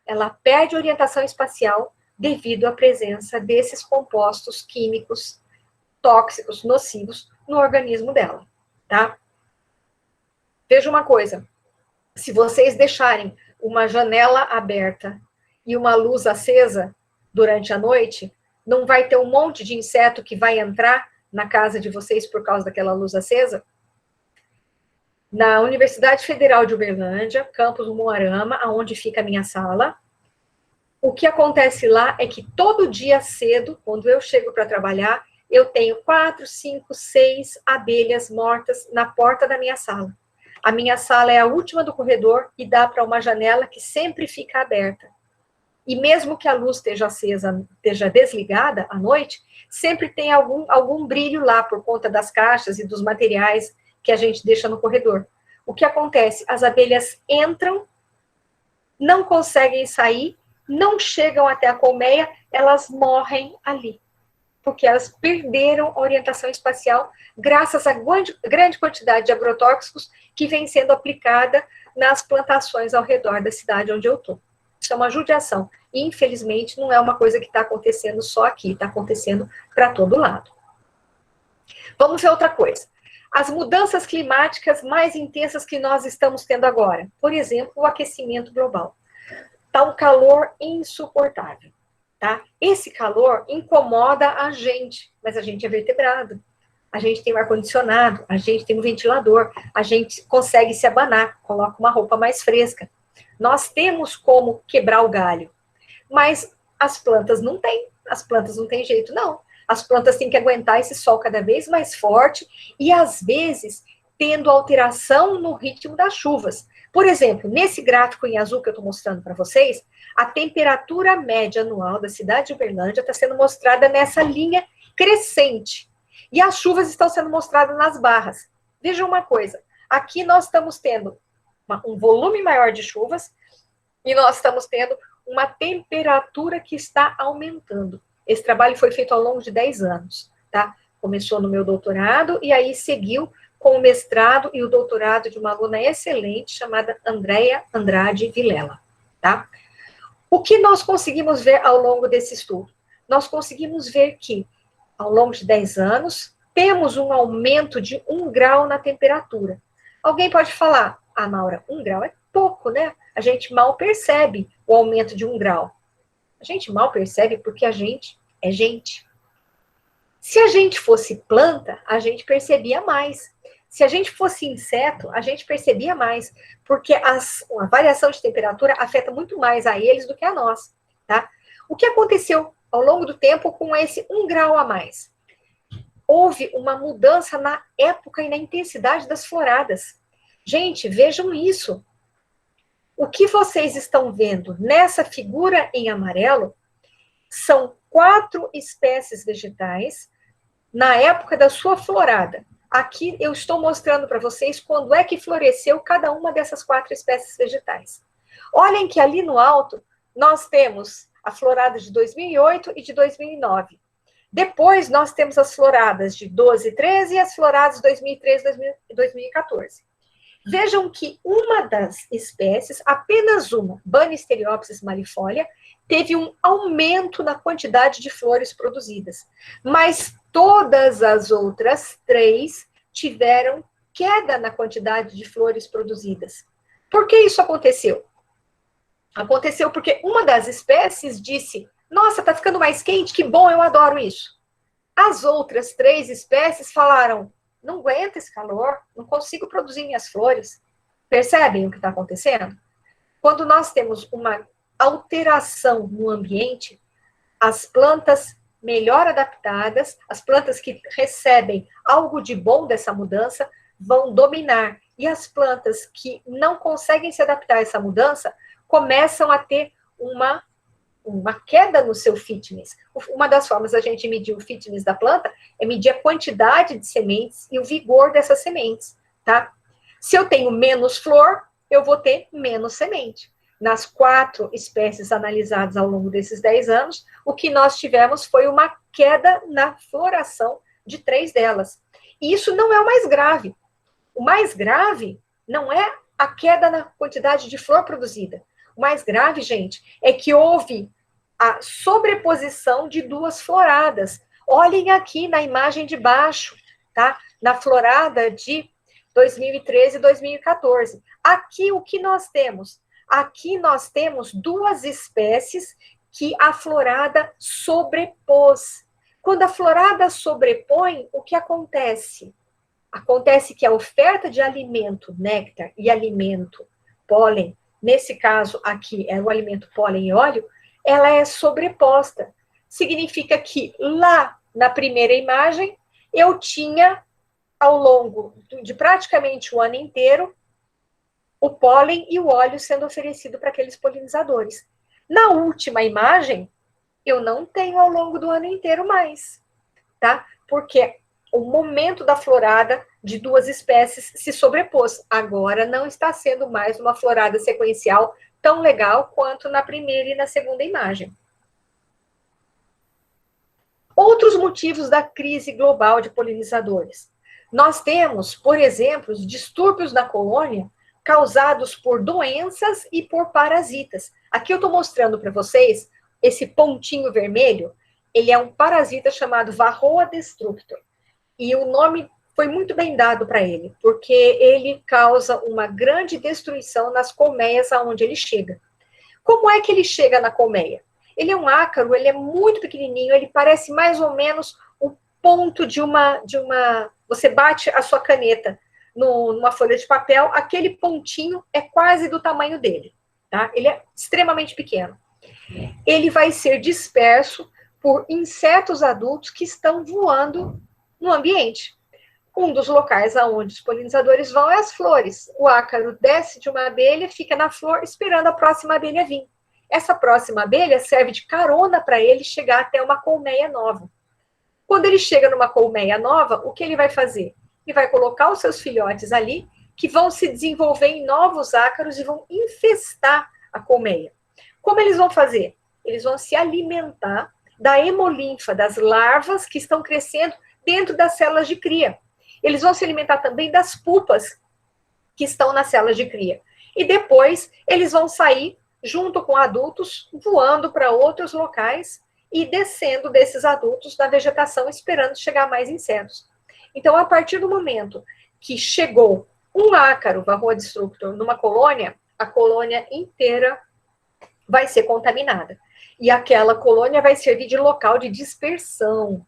A: Ela perde orientação espacial devido à presença desses compostos químicos tóxicos, nocivos, no organismo dela, tá? Veja uma coisa, se vocês deixarem uma janela aberta e uma luz acesa durante a noite, não vai ter um monte de inseto que vai entrar na casa de vocês por causa daquela luz acesa? Na Universidade Federal de Uberlândia, campus Umuarama, onde fica a minha sala, o que acontece lá é que todo dia cedo, quando eu chego para trabalhar, eu tenho 4, 5, 6 abelhas mortas na porta da minha sala. A minha sala é a última do corredor e dá para uma janela que sempre fica aberta. E mesmo que a luz esteja acesa, esteja desligada à noite, sempre tem algum brilho lá por conta das caixas e dos materiais que a gente deixa no corredor. O que acontece? As abelhas entram, não conseguem sair, não chegam até a colmeia, elas morrem ali. Porque elas perderam a orientação espacial graças à grande quantidade de agrotóxicos que vem sendo aplicada nas plantações ao redor da cidade onde eu estou. Isso é uma judiação. E, infelizmente, não é uma coisa que está acontecendo só aqui, está acontecendo para todo lado. Vamos ver outra coisa. As mudanças climáticas mais intensas que nós estamos tendo agora. Por exemplo, o aquecimento global. Está um calor insuportável. Tá? Esse calor incomoda a gente, mas a gente é vertebrado. A gente tem um ar-condicionado, a gente tem um ventilador, a gente consegue se abanar, coloca uma roupa mais fresca. Nós temos como quebrar o galho, mas as plantas não têm jeito, não. As plantas têm que aguentar esse sol cada vez mais forte e, às vezes, tendo alteração no ritmo das chuvas. Por exemplo, nesse gráfico em azul que eu estou mostrando para vocês, a temperatura média anual da cidade de Uberlândia está sendo mostrada nessa linha crescente. E as chuvas estão sendo mostradas nas barras. Vejam uma coisa, aqui nós estamos tendo um volume maior de chuvas e nós estamos tendo uma temperatura que está aumentando. Esse trabalho foi feito ao longo de 10 anos, tá? Começou no meu doutorado e aí seguiu com o mestrado e o doutorado de uma aluna excelente chamada Andréia Andrade Vilela, tá? O que nós conseguimos ver ao longo desse estudo? Nós conseguimos ver que, ao longo de 10 anos, temos um aumento de 1 grau na temperatura. Alguém pode falar, Maura, 1 grau é pouco, né? A gente mal percebe o aumento de 1 grau. A gente mal percebe porque a gente é gente. Se a gente fosse planta, a gente percebia mais. Se a gente fosse inseto, a gente percebia mais, porque a variação de temperatura afeta muito mais a eles do que a nós, tá? O que aconteceu ao longo do tempo com esse 1 grau a mais? Houve uma mudança na época e na intensidade das floradas. Gente, vejam isso. O que vocês estão vendo nessa figura em amarelo são 4 espécies vegetais na época da sua florada. Aqui eu estou mostrando para vocês quando é que floresceu cada uma dessas 4 espécies vegetais. Olhem que ali no alto nós temos a florada de 2008 e de 2009. Depois nós temos as floradas de 12 e 13 e as floradas de 2013 e 2014. Vejam que uma das espécies, apenas uma, Banisteriopsis malifolia, teve um aumento na quantidade de flores produzidas. Mas todas as outras 3 tiveram queda na quantidade de flores produzidas. Por que isso aconteceu? Aconteceu porque uma das espécies disse: nossa, tá ficando mais quente, que bom, eu adoro isso. As outras 3 espécies falaram: não aguento esse calor, não consigo produzir minhas flores. Percebem o que está acontecendo? Quando nós temos uma alteração no ambiente, as plantas melhor adaptadas, as plantas que recebem algo de bom dessa mudança, vão dominar. E as plantas que não conseguem se adaptar a essa mudança, começam a ter uma queda no seu fitness. Uma das formas da gente medir o fitness da planta é medir a quantidade de sementes e o vigor dessas sementes, tá? Se eu tenho menos flor, eu vou ter menos semente. Nas 4 espécies analisadas ao longo desses 10 anos, o que nós tivemos foi uma queda na floração de 3 delas. E isso não é o mais grave. O mais grave não é a queda na quantidade de flor produzida. O mais grave, gente, é que houve a sobreposição de 2 floradas. Olhem aqui na imagem de baixo, tá? Na florada de 2013 e 2014. Aqui o que nós temos? Aqui nós temos 2 espécies que a florada sobrepôs. Quando a florada sobrepõe, o que acontece? Acontece que a oferta de alimento, néctar e alimento, pólen, nesse caso aqui é o alimento pólen e óleo, ela é sobreposta. Significa que lá na primeira imagem, eu tinha, ao longo de praticamente o ano inteiro, o pólen e o óleo sendo oferecido para aqueles polinizadores. Na última imagem, eu não tenho ao longo do ano inteiro mais, tá? Porque o momento da florada de 2 espécies se sobrepôs. Agora não está sendo mais uma florada sequencial tão legal quanto na primeira e na segunda imagem. Outros motivos da crise global de polinizadores. Nós temos, por exemplo, os distúrbios na colônia causados por doenças e por parasitas. Aqui eu estou mostrando para vocês esse pontinho vermelho, ele é um parasita chamado Varroa destructor. E o nome foi muito bem dado para ele, porque ele causa uma grande destruição nas colmeias aonde ele chega. Como é que ele chega na colmeia? Ele é um ácaro, ele é muito pequenininho, ele parece mais ou menos o ponto de uma... Você bate a sua caneta numa folha de papel, aquele pontinho é quase do tamanho dele, tá? Ele é extremamente pequeno. Ele vai ser disperso por insetos adultos que estão voando no ambiente. Um dos locais aonde os polinizadores vão é as flores. O ácaro desce de uma abelha, fica na flor esperando a próxima abelha vir. Essa próxima abelha serve de carona para ele chegar até uma colmeia nova. Quando ele chega numa colmeia nova, o que ele vai fazer? Ele vai colocar os seus filhotes ali, que vão se desenvolver em novos ácaros e vão infestar a colmeia. Como eles vão fazer? Eles vão se alimentar da hemolinfa, das larvas que estão crescendo dentro das células de cria. Eles vão se alimentar também das pupas que estão nas células de cria. E depois eles vão sair junto com adultos, voando para outros locais e descendo desses adultos na vegetação, esperando chegar mais insetos. Então, a partir do momento que chegou um ácaro, Varroa destructor, numa colônia, a colônia inteira vai ser contaminada. E aquela colônia vai servir de local de dispersão.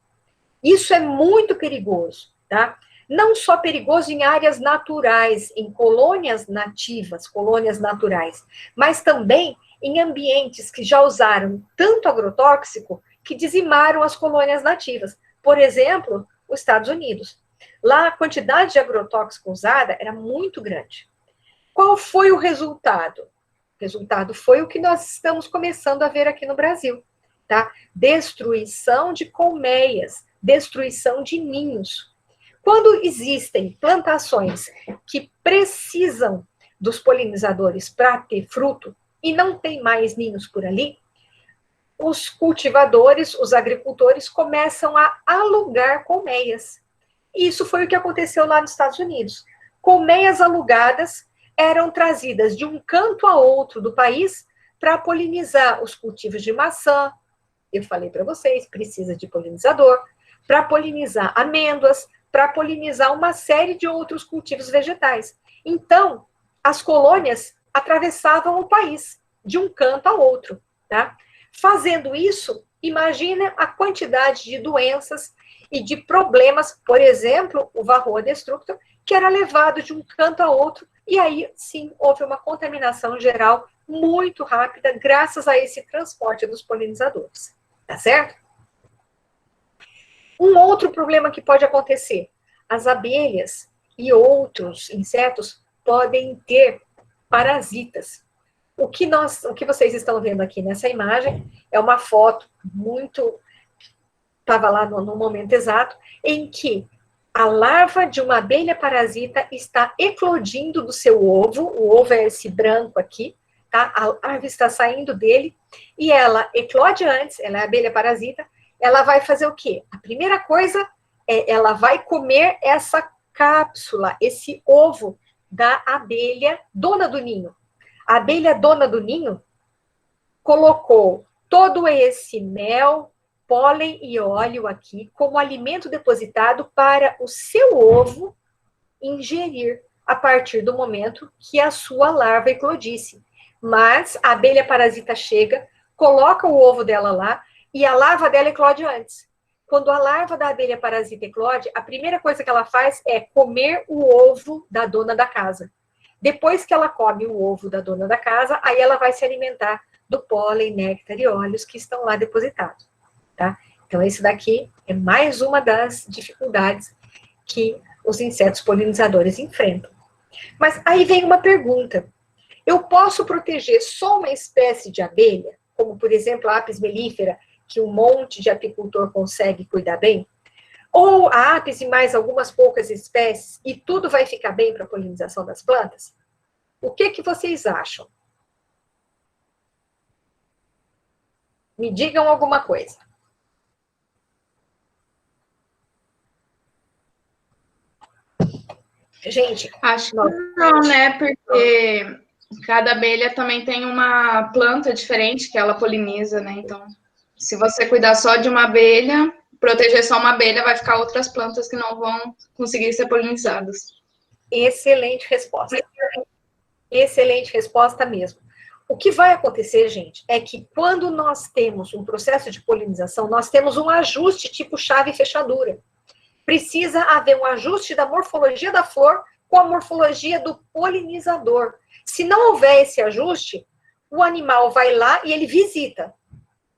A: Isso é muito perigoso, tá? Não só perigoso em áreas naturais, em colônias nativas, colônias naturais, mas também em ambientes que já usaram tanto agrotóxico que dizimaram as colônias nativas. Por exemplo, os Estados Unidos. Lá a quantidade de agrotóxico usada era muito grande. Qual foi o resultado? O resultado foi o que nós estamos começando a ver aqui no Brasil, tá? Destruição de colmeias, destruição de ninhos. Quando existem plantações que precisam dos polinizadores para ter fruto e não tem mais ninhos por ali, os cultivadores, os agricultores começam a alugar colmeias. E isso foi o que aconteceu lá nos Estados Unidos. Colmeias alugadas eram trazidas de um canto a outro do país para polinizar os cultivos de maçã. Eu falei para vocês, precisa de polinizador, para polinizar amêndoas, para polinizar uma série de outros cultivos vegetais. Então, as colônias atravessavam o país de um canto a outro, tá? Fazendo isso, imagina a quantidade de doenças e de problemas, por exemplo, o Varroa destructor, que era levado de um canto a outro, e aí, sim, houve uma contaminação geral muito rápida, graças a esse transporte dos polinizadores, tá certo? Um outro problema que pode acontecer, as abelhas e outros insetos podem ter parasitas. O que vocês estão vendo aqui nessa imagem é uma foto muito, estava lá no momento exato, em que a larva de uma abelha parasita está eclodindo do seu ovo, o ovo é esse branco aqui, tá? A larva está saindo dele, e ela eclode antes, ela é abelha parasita, ela vai fazer o quê? A primeira coisa é, ela vai comer essa cápsula, esse ovo da abelha dona do ninho. A abelha dona do ninho colocou todo esse mel, pólen e óleo aqui como alimento depositado para o seu ovo ingerir a partir do momento que a sua larva eclodisse. Mas a abelha parasita chega, coloca o ovo dela lá e a larva dela eclode antes. Quando a larva da abelha parasita eclode, a primeira coisa que ela faz é comer o ovo da dona da casa. Depois que ela come o ovo da dona da casa, aí ela vai se alimentar do pólen, néctar e óleos que estão lá depositados, tá? Então, esse daqui é mais uma das dificuldades que os insetos polinizadores enfrentam. Mas aí vem uma pergunta. Eu posso proteger só uma espécie de abelha, como, por exemplo, a Apis mellifera, que um monte de apicultor consegue cuidar bem? Ou a Apis e mais algumas poucas espécies, e tudo vai ficar bem para a polinização das plantas? O que vocês acham? Me digam alguma coisa. Gente,
C: acho que não, né? Porque cada abelha também tem uma planta diferente que ela poliniza, né? Então, se você cuidar só de uma abelha, proteger só uma abelha, vai ficar outras plantas que não vão conseguir ser polinizadas.
A: Excelente resposta. Excelente resposta mesmo. O que vai acontecer, gente, é que quando nós temos um processo de polinização, nós temos um ajuste tipo chave e fechadura. Precisa haver um ajuste da morfologia da flor com a morfologia do polinizador. Se não houver esse ajuste, o animal vai lá e ele visita.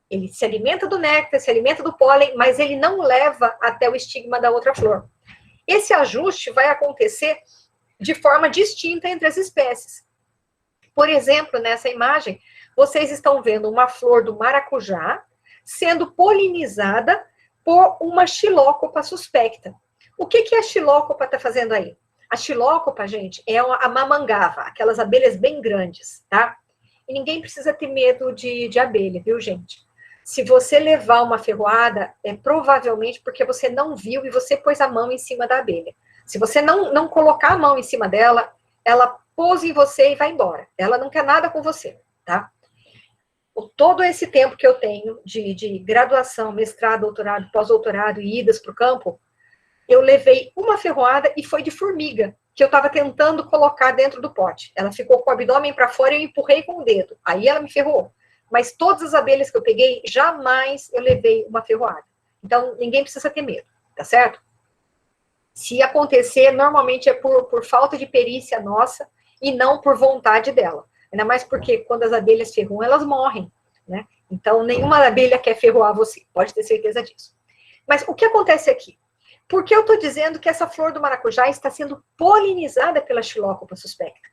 A: Ele se alimenta do néctar, se alimenta do pólen, mas ele não leva até o estigma da outra flor. Esse ajuste vai acontecer de forma distinta entre as espécies. Por exemplo, nessa imagem, vocês estão vendo uma flor do maracujá sendo polinizada por uma xilócopa suspecta. O que a xilócopa está fazendo aí? A xilócopa, gente, é a mamangava, aquelas abelhas bem grandes, tá? E ninguém precisa ter medo de abelha, viu, gente? Se você levar uma ferroada, é provavelmente porque você não viu e você pôs a mão em cima da abelha. Se você não colocar a mão em cima dela, ela pousa em você e vai embora. Ela não quer nada com você, tá? Todo esse tempo que eu tenho de graduação, mestrado, doutorado, pós-doutorado e idas para o campo, eu levei uma ferroada e foi de formiga, que eu estava tentando colocar dentro do pote. Ela ficou com o abdômen para fora e eu empurrei com o dedo. Aí ela me ferrou. Mas todas as abelhas que eu peguei, jamais eu levei uma ferroada. Então, ninguém precisa ter medo, tá certo? Se acontecer, normalmente é por falta de perícia nossa e não por vontade dela. Ainda mais porque quando as abelhas ferroam, elas morrem, né? Então, nenhuma abelha quer ferroar você, pode ter certeza disso. Mas o que acontece aqui? Por que eu estou dizendo que essa flor do maracujá está sendo polinizada pela Xilócopa suspecta?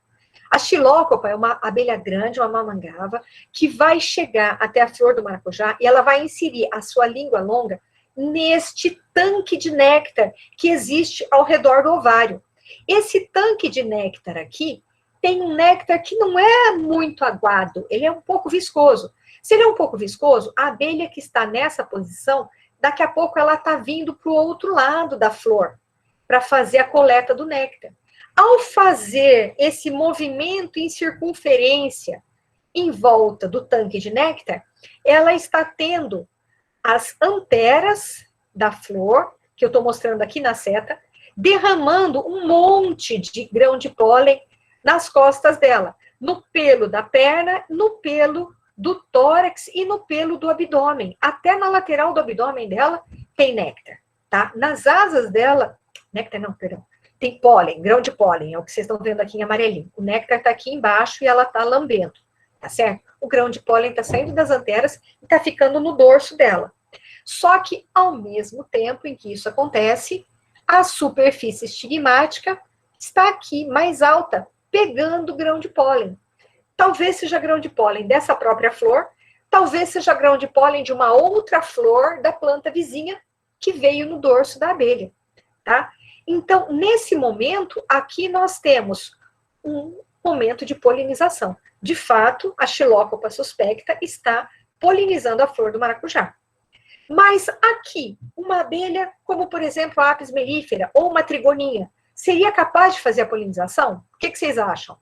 A: A Xilócopa é uma abelha grande, uma mamangava, que vai chegar até a flor do maracujá e ela vai inserir a sua língua longa neste tanque de néctar que existe ao redor do ovário. Esse tanque de néctar aqui tem um néctar que não é muito aguado, ele é um pouco viscoso. Se ele é um pouco viscoso, a abelha que está nessa posição, daqui a pouco ela está vindo para o outro lado da flor, para fazer a coleta do néctar. Ao fazer esse movimento em circunferência em volta do tanque de néctar, ela está tendo as anteras da flor, que eu estou mostrando aqui na seta, derramando um monte de grão de pólen nas costas dela, no pelo da perna, no pelo do tórax e no pelo do abdômen. Até na lateral do abdômen dela tem néctar, tá? Nas asas dela, néctar não, perdão, tem pólen, grão de pólen, é o que vocês estão vendo aqui em amarelinho. O néctar está aqui embaixo e ela está lambendo, tá certo? O grão de pólen está saindo das anteras e está ficando no dorso dela. Só que, ao mesmo tempo em que isso acontece, a superfície estigmática está aqui mais alta, pegando grão de pólen. Talvez seja grão de pólen dessa própria flor, talvez seja grão de pólen de uma outra flor da planta vizinha que veio no dorso da abelha, tá? Então, nesse momento, aqui nós temos um momento de polinização. De fato, a Xilócopa suspecta está polinizando a flor do maracujá. Mas aqui, uma abelha, como por exemplo a Apis mellifera ou uma trigoninha, seria capaz de fazer a polinização? O que vocês acham?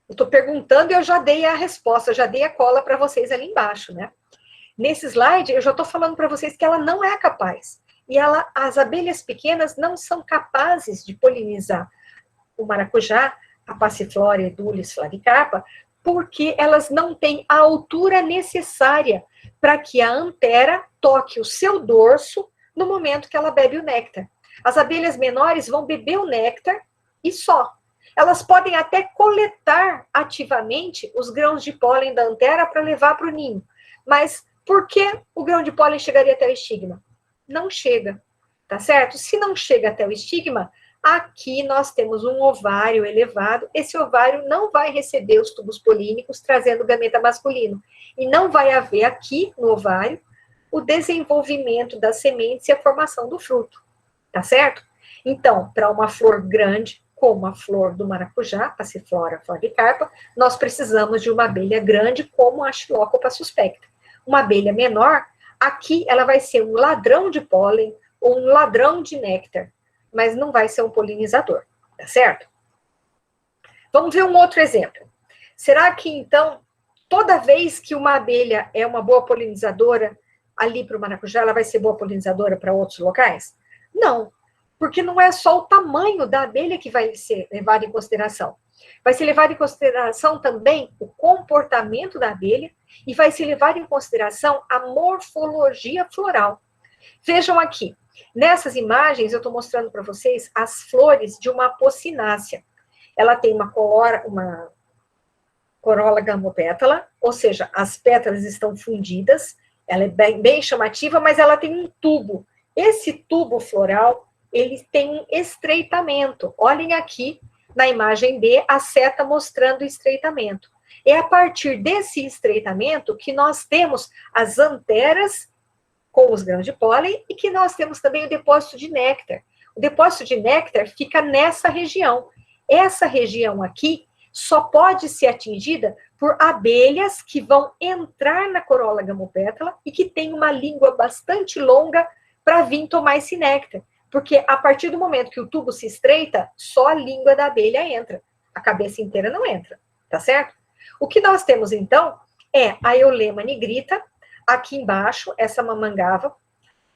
A: Eu estou perguntando e eu já dei a resposta, já dei a cola para vocês ali embaixo, né? Nesse slide, eu já estou falando para vocês que ela não é capaz. E as abelhas pequenas não são capazes de polinizar o maracujá, a Passiflora edulis flavicarpa, porque elas não têm a altura necessária para que a antera toque o seu dorso no momento que ela bebe o néctar. As abelhas menores vão beber o néctar e só. Elas podem até coletar ativamente os grãos de pólen da antera para levar para o ninho. Mas por que o grão de pólen chegaria até o estigma? Não chega, tá certo? Se não chega até o estigma, aqui nós temos um ovário elevado. Esse ovário não vai receber os tubos polínicos trazendo gameta masculino. E não vai haver aqui no ovário o desenvolvimento das sementes e a formação do fruto, tá certo? Então, para uma flor grande, como a flor do maracujá, Passiflora flavicarpa, nós precisamos de uma abelha grande como a Xilócopa suspecta. Uma abelha menor, aqui ela vai ser um ladrão de pólen ou um ladrão de néctar, mas não vai ser um polinizador, tá certo? Vamos ver um outro exemplo. Será que, então, toda vez que uma abelha é uma boa polinizadora ali para o maracujá, ela vai ser boa polinizadora para outros locais? Não, porque não é só o tamanho da abelha que vai ser levado em consideração. Vai ser levado em consideração também o comportamento da abelha e vai ser levado em consideração a morfologia floral. Vejam aqui, nessas imagens eu estou mostrando para vocês as flores de uma apocinácea. Ela tem uma corola gamopétala, ou seja, as pétalas estão fundidas, ela é bem chamativa, mas ela tem um tubo. Esse tubo floral, ele tem um estreitamento. Olhem aqui na imagem B, a seta mostrando o estreitamento. É a partir desse estreitamento que nós temos as anteras com os grãos de pólen e que nós temos também o depósito de néctar. O depósito de néctar fica nessa região. Essa região aqui só pode ser atingida por abelhas que vão entrar na corola gamopétala e que tem uma língua bastante longa para vir tomar esse néctar. Porque a partir do momento que o tubo se estreita, só a língua da abelha entra. A cabeça inteira não entra, tá certo? O que nós temos, então, é a Eulema nigrita, aqui embaixo, essa mamangava,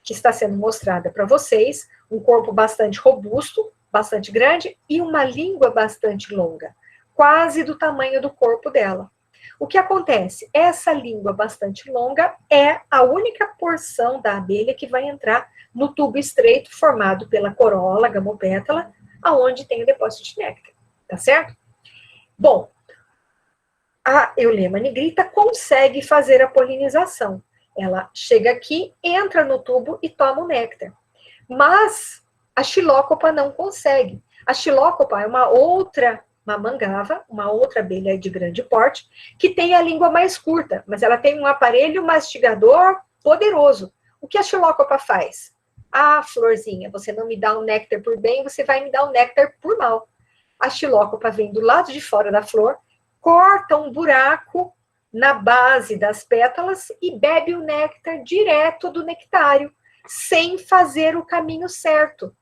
A: que está sendo mostrada para vocês, um corpo bastante robusto, bastante grande, e uma língua bastante longa, quase do tamanho do corpo dela. O que acontece? Essa língua bastante longa é a única porção da abelha que vai entrar no tubo estreito formado pela corola, gamopétala, aonde tem o depósito de néctar, tá certo? Bom, a Eulema nigrita consegue fazer a polinização. Ela chega aqui, entra no tubo e toma o néctar. Mas a xilócopa não consegue. A xilócopa é uma outra mamangava, uma outra abelha de grande porte, que tem a língua mais curta, mas ela tem um aparelho mastigador poderoso. O que a xilócopa faz? Ah, florzinha, você não me dá um néctar por bem, você vai me dar um néctar por mal. A xilócopa vem do lado de fora da flor, corta um buraco na base das pétalas e bebe o néctar direto do nectário, sem fazer o caminho certo.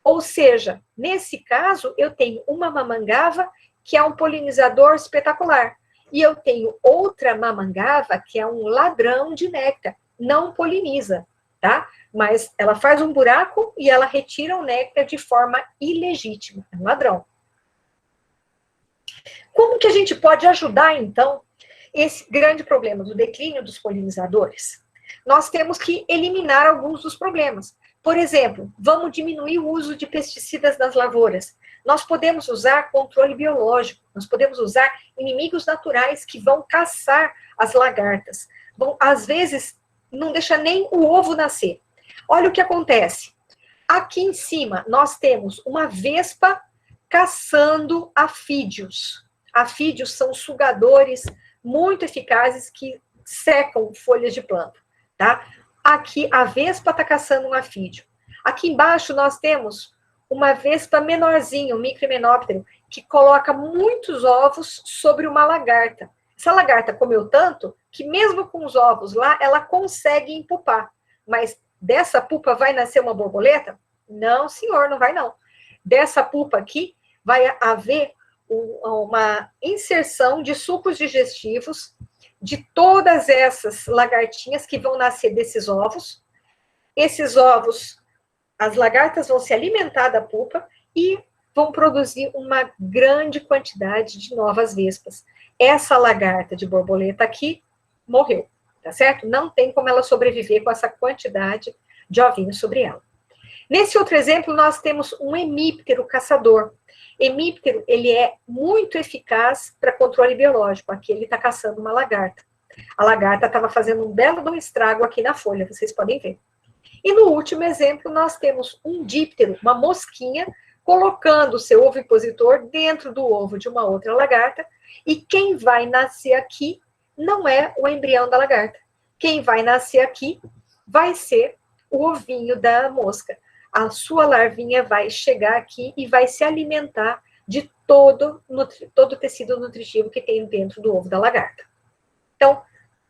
A: Ou seja, nesse caso, eu tenho uma mamangava que é um polinizador espetacular, e eu tenho outra mamangava que é um ladrão de néctar, não poliniza, tá? Mas ela faz um buraco e ela retira o néctar de forma ilegítima, é um ladrão. Como que a gente pode ajudar, então, esse grande problema do declínio dos polinizadores? Nós temos que eliminar alguns dos problemas. Por exemplo, vamos diminuir o uso de pesticidas nas lavouras. Nós podemos usar controle biológico, nós podemos usar inimigos naturais que vão caçar as lagartas. Bom, às vezes, não deixa nem o ovo nascer. Olha o que acontece. Aqui em cima, nós temos uma vespa caçando afídeos. Afídeos são sugadores muito eficazes que secam folhas de planta, tá? Aqui a vespa está caçando um afídeo. Aqui embaixo nós temos uma vespa menorzinha, um microhimenóptero, que coloca muitos ovos sobre uma lagarta. Essa lagarta comeu tanto que mesmo com os ovos lá, ela consegue empupar. Mas dessa pupa vai nascer uma borboleta? Não, senhor, não vai não. Dessa pupa aqui vai haver uma inserção de sucos digestivos de todas essas lagartinhas que vão nascer desses ovos. Esses ovos, as lagartas vão se alimentar da pupa e vão produzir uma grande quantidade de novas vespas. Essa lagarta de borboleta aqui morreu, tá certo? Não tem como ela sobreviver com essa quantidade de ovinhos sobre ela. Nesse outro exemplo, nós temos um hemíptero caçador. Hemíptero, ele é muito eficaz para controle biológico. Aqui ele está caçando uma lagarta. A lagarta estava fazendo um belo estrago aqui na folha, vocês podem ver. E no último exemplo, nós temos um díptero, uma mosquinha, colocando o seu ovipositor dentro do ovo de uma outra lagarta, e quem vai nascer aqui não é o embrião da lagarta. Quem vai nascer aqui vai ser o ovinho da mosca. A sua larvinha vai chegar aqui e vai se alimentar de todo o tecido nutritivo que tem dentro do ovo da lagarta. Então,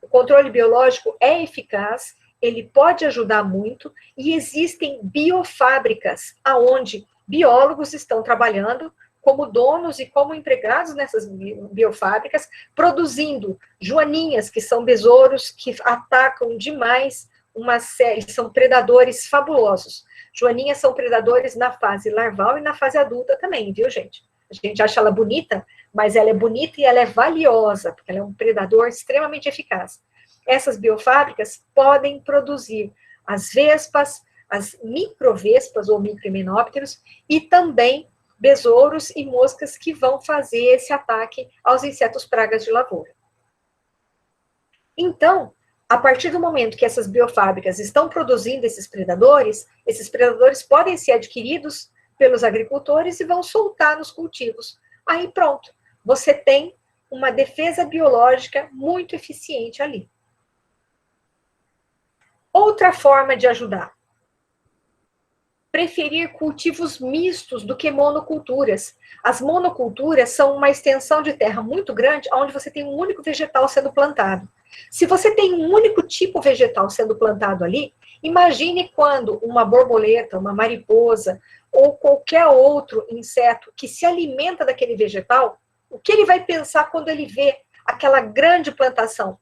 A: o controle biológico é eficaz, ele pode ajudar muito, e existem biofábricas onde biólogos estão trabalhando como donos e como empregados nessas biofábricas, produzindo joaninhas, que são besouros que atacam demais uma série, são predadores fabulosos. Joaninhas são predadores na fase larval e na fase adulta também, viu, gente? A gente acha ela bonita, mas ela é bonita e ela é valiosa, porque ela é um predador extremamente eficaz. Essas biofábricas podem produzir as vespas, as microvespas ou microhimenópteros, e também besouros e moscas que vão fazer esse ataque aos insetos pragas de lavoura. Então, a partir do momento que essas biofábricas estão produzindo esses predadores podem ser adquiridos pelos agricultores e vão soltar nos cultivos. Aí pronto, você tem uma defesa biológica muito eficiente ali. Outra forma de ajudar. Preferir cultivos mistos do que monoculturas. As monoculturas são uma extensão de terra muito grande, onde você tem um único vegetal sendo plantado. Se você tem um único tipo vegetal sendo plantado ali, imagine quando uma borboleta, uma mariposa, ou qualquer outro inseto que se alimenta daquele vegetal, o que ele vai pensar quando ele vê aquela grande plantação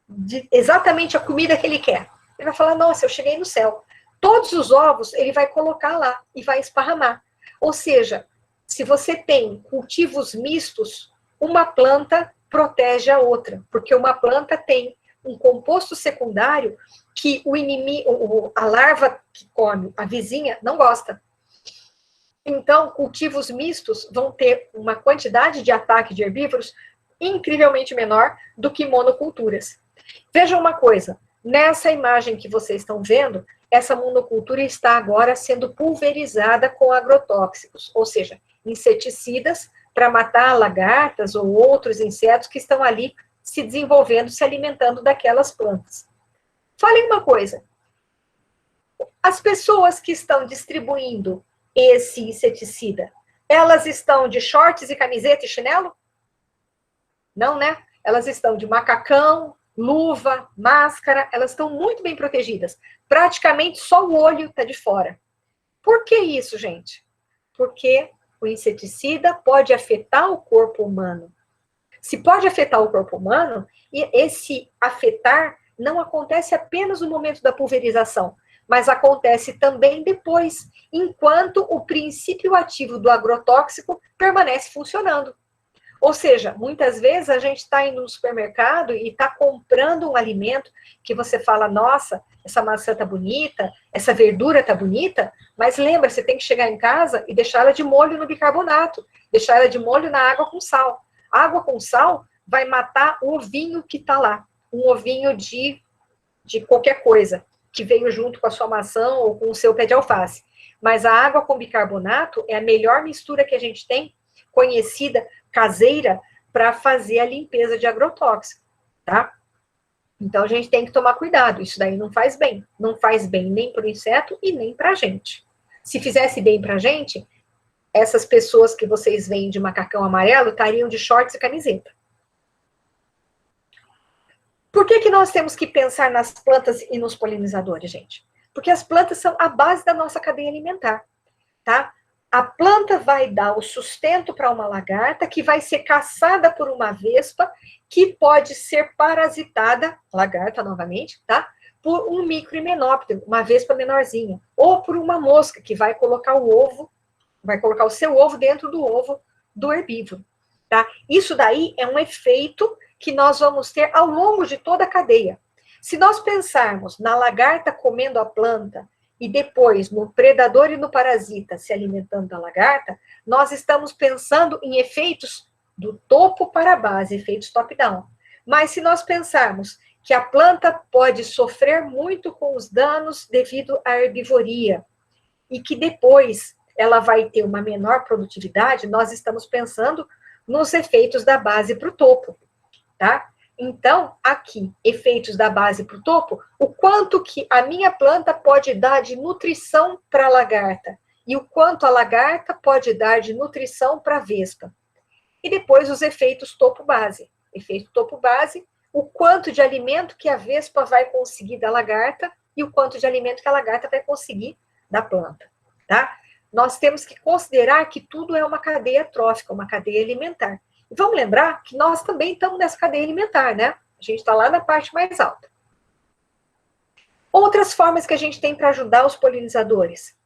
A: de exatamente a comida que ele quer? Ele vai falar, nossa, eu cheguei no céu. Todos os ovos ele vai colocar lá e vai esparramar. Ou seja, se você tem cultivos mistos, uma planta protege a outra, porque uma planta tem um composto secundário que o inimigo, a larva que come a vizinha não gosta. Então, cultivos mistos vão ter uma quantidade de ataque de herbívoros incrivelmente menor do que monoculturas. Vejam uma coisa, nessa imagem que vocês estão vendo, essa monocultura está agora sendo pulverizada com agrotóxicos, ou seja, inseticidas para matar lagartas ou outros insetos que estão ali se desenvolvendo, se alimentando daquelas plantas. Falem uma coisa, as pessoas que estão distribuindo esse inseticida, elas estão de shorts e camiseta e chinelo? Não, né? Elas estão de macacão, luva, máscara, elas estão muito bem protegidas. Praticamente só o olho está de fora. Por que isso, gente? Porque o inseticida pode afetar o corpo humano. Se pode afetar o corpo humano, e esse afetar não acontece apenas no momento da pulverização, mas acontece também depois, enquanto o princípio ativo do agrotóxico permanece funcionando. Ou seja, muitas vezes a gente está indo no supermercado e está comprando um alimento que você fala, nossa, essa maçã está bonita, essa verdura está bonita, mas lembra, você tem que chegar em casa e deixar ela de molho no bicarbonato, deixar ela de molho na água com sal. A água com sal vai matar o ovinho que está lá, um ovinho de qualquer coisa, que veio junto com a sua maçã ou com o seu pé de alface. Mas a água com bicarbonato é a melhor mistura que a gente tem, conhecida, caseira, para fazer a limpeza de agrotóxico, tá? Então, a gente tem que tomar cuidado, isso daí não faz bem. Não faz bem nem para o inseto e nem para a gente. Se fizesse bem para a gente, essas pessoas que vocês veem de macacão amarelo estariam de shorts e camiseta. Por que nós temos que pensar nas plantas e nos polinizadores, gente? Porque as plantas são a base da nossa cadeia alimentar, tá? A planta vai dar o sustento para uma lagarta, que vai ser caçada por uma vespa, que pode ser parasitada, lagarta novamente, tá? Por um microhimenóptero, uma vespa menorzinha. Ou por uma mosca, que vai colocar o ovo, vai colocar o seu ovo dentro do ovo do herbívoro, tá? Isso daí é um efeito que nós vamos ter ao longo de toda a cadeia. Se nós pensarmos na lagarta comendo a planta e depois no predador e no parasita se alimentando da lagarta, nós estamos pensando em efeitos do topo para a base, efeitos top-down. Mas se nós pensarmos que a planta pode sofrer muito com os danos devido à herbivoria e que depois ela vai ter uma menor produtividade, nós estamos pensando nos efeitos da base para o topo. Tá? Então, aqui, efeitos da base para o topo, o quanto que a minha planta pode dar de nutrição para a lagarta e o quanto a lagarta pode dar de nutrição para a vespa. E depois os efeitos topo-base. Efeito topo-base, o quanto de alimento que a vespa vai conseguir da lagarta e o quanto de alimento que a lagarta vai conseguir da planta. Tá? Nós temos que considerar que tudo é uma cadeia trófica, uma cadeia alimentar. E vamos lembrar que nós também estamos nessa cadeia alimentar, né? A gente está lá na parte mais alta. Outras formas que a gente tem para ajudar os polinizadores.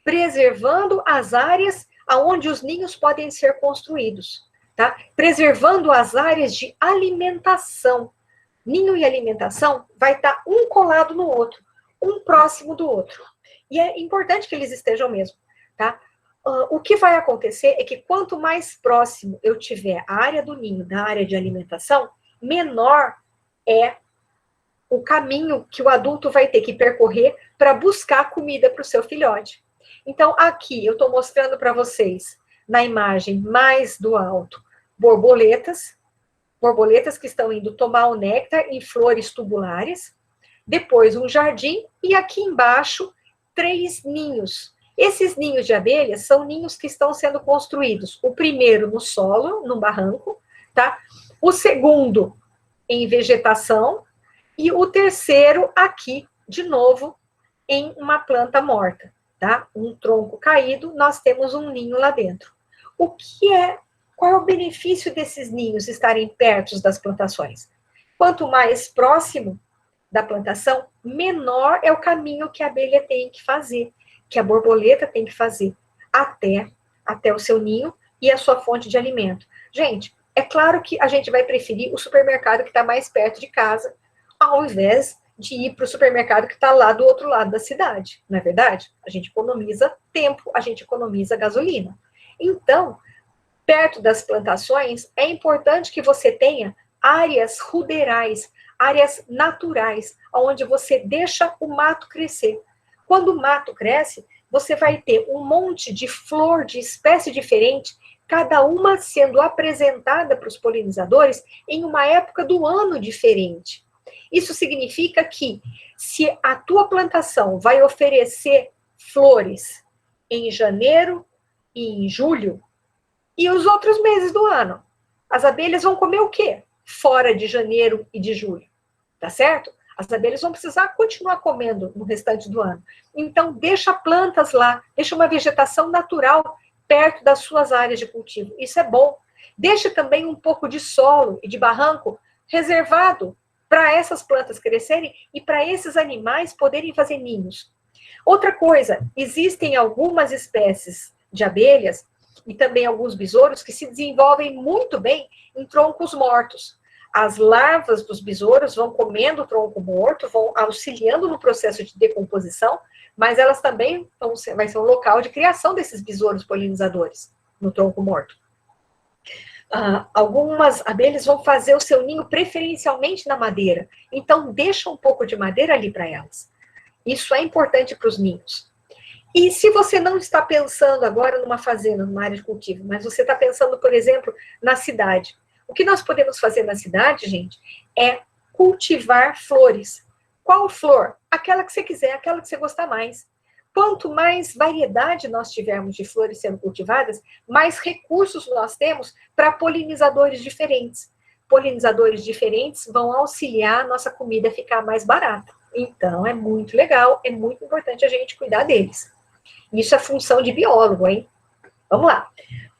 A: Preservando as áreas onde os ninhos podem ser construídos, tá? Preservando as áreas de alimentação. Ninho e alimentação vai estar um colado no outro, um próximo do outro. E é importante que eles estejam mesmo, tá? O que vai acontecer é que quanto mais próximo eu tiver a área do ninho da área de alimentação, menor é o caminho que o adulto vai ter que percorrer para buscar comida para o seu filhote. Então, aqui eu estou mostrando para vocês, na imagem mais do alto, borboletas que estão indo tomar o néctar em flores tubulares, depois um jardim, e aqui embaixo, 3 ninhos. Esses ninhos de abelhas são ninhos que estão sendo construídos, o primeiro no solo, num barranco, tá? O segundo em vegetação, e o terceiro aqui, de novo, em uma planta morta, tá? Um tronco caído, nós temos um ninho lá dentro. Qual é o benefício desses ninhos estarem perto das plantações? Quanto mais próximo da plantação, menor é o caminho que a abelha tem que fazer, que a borboleta tem que fazer até o seu ninho e a sua fonte de alimento. Gente, É claro que a gente vai preferir o supermercado que está mais perto de casa, ao invés de ir para o supermercado que está lá do outro lado da cidade, não é verdade? A gente economiza tempo, a gente economiza gasolina. Então, perto das plantações, é importante que você tenha áreas ruderais, áreas naturais, onde você deixa o mato crescer. Quando o mato cresce, você vai ter um monte de flor de espécie diferente, cada uma sendo apresentada para os polinizadores em uma época do ano diferente. Isso significa que, se a tua plantação vai oferecer flores em janeiro e em julho, e os outros meses do ano, as abelhas vão comer o quê? Fora de janeiro e de julho, tá certo? As abelhas vão precisar continuar comendo no restante do ano. Então, deixa plantas lá, deixa uma vegetação natural perto das suas áreas de cultivo. Isso é bom. Deixa também um pouco de solo e de barranco reservado para essas plantas crescerem e para esses animais poderem fazer ninhos. Outra coisa, existem algumas espécies de abelhas e também alguns besouros que se desenvolvem muito bem em troncos mortos. As larvas dos besouros vão comendo o tronco morto, vão auxiliando no processo de decomposição, mas elas também vai ser um local de criação desses besouros polinizadores no tronco morto. Algumas abelhas vão fazer o seu ninho preferencialmente na madeira, então deixa um pouco de madeira ali para elas. Isso é importante para os ninhos. E se você não está pensando agora numa fazenda, numa área de cultivo, mas você está pensando, por exemplo, na cidade, o que nós podemos fazer na cidade, gente, é cultivar flores. Qual flor? Aquela que você quiser, aquela que você gostar mais. Quanto mais variedade nós tivermos de flores sendo cultivadas, mais recursos nós temos para polinizadores diferentes. Polinizadores diferentes vão auxiliar a nossa comida a ficar mais barata. Então, é muito legal, é muito importante a gente cuidar deles. Isso é função de biólogo, hein? Vamos lá.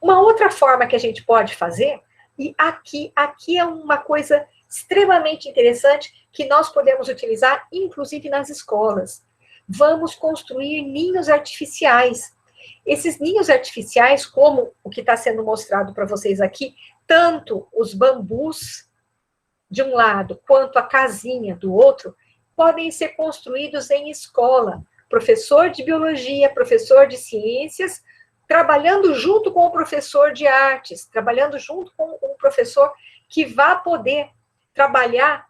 A: Uma outra forma que a gente pode fazer, e aqui é uma coisa extremamente interessante que nós podemos utilizar, inclusive nas escolas. Vamos construir ninhos artificiais. Esses ninhos artificiais, como o que está sendo mostrado para vocês aqui, tanto os bambus de um lado, quanto a casinha do outro, podem ser construídos em escola. Professor de biologia, professor de ciências, trabalhando junto com o professor de artes, trabalhando junto com um professor que vai poder trabalhar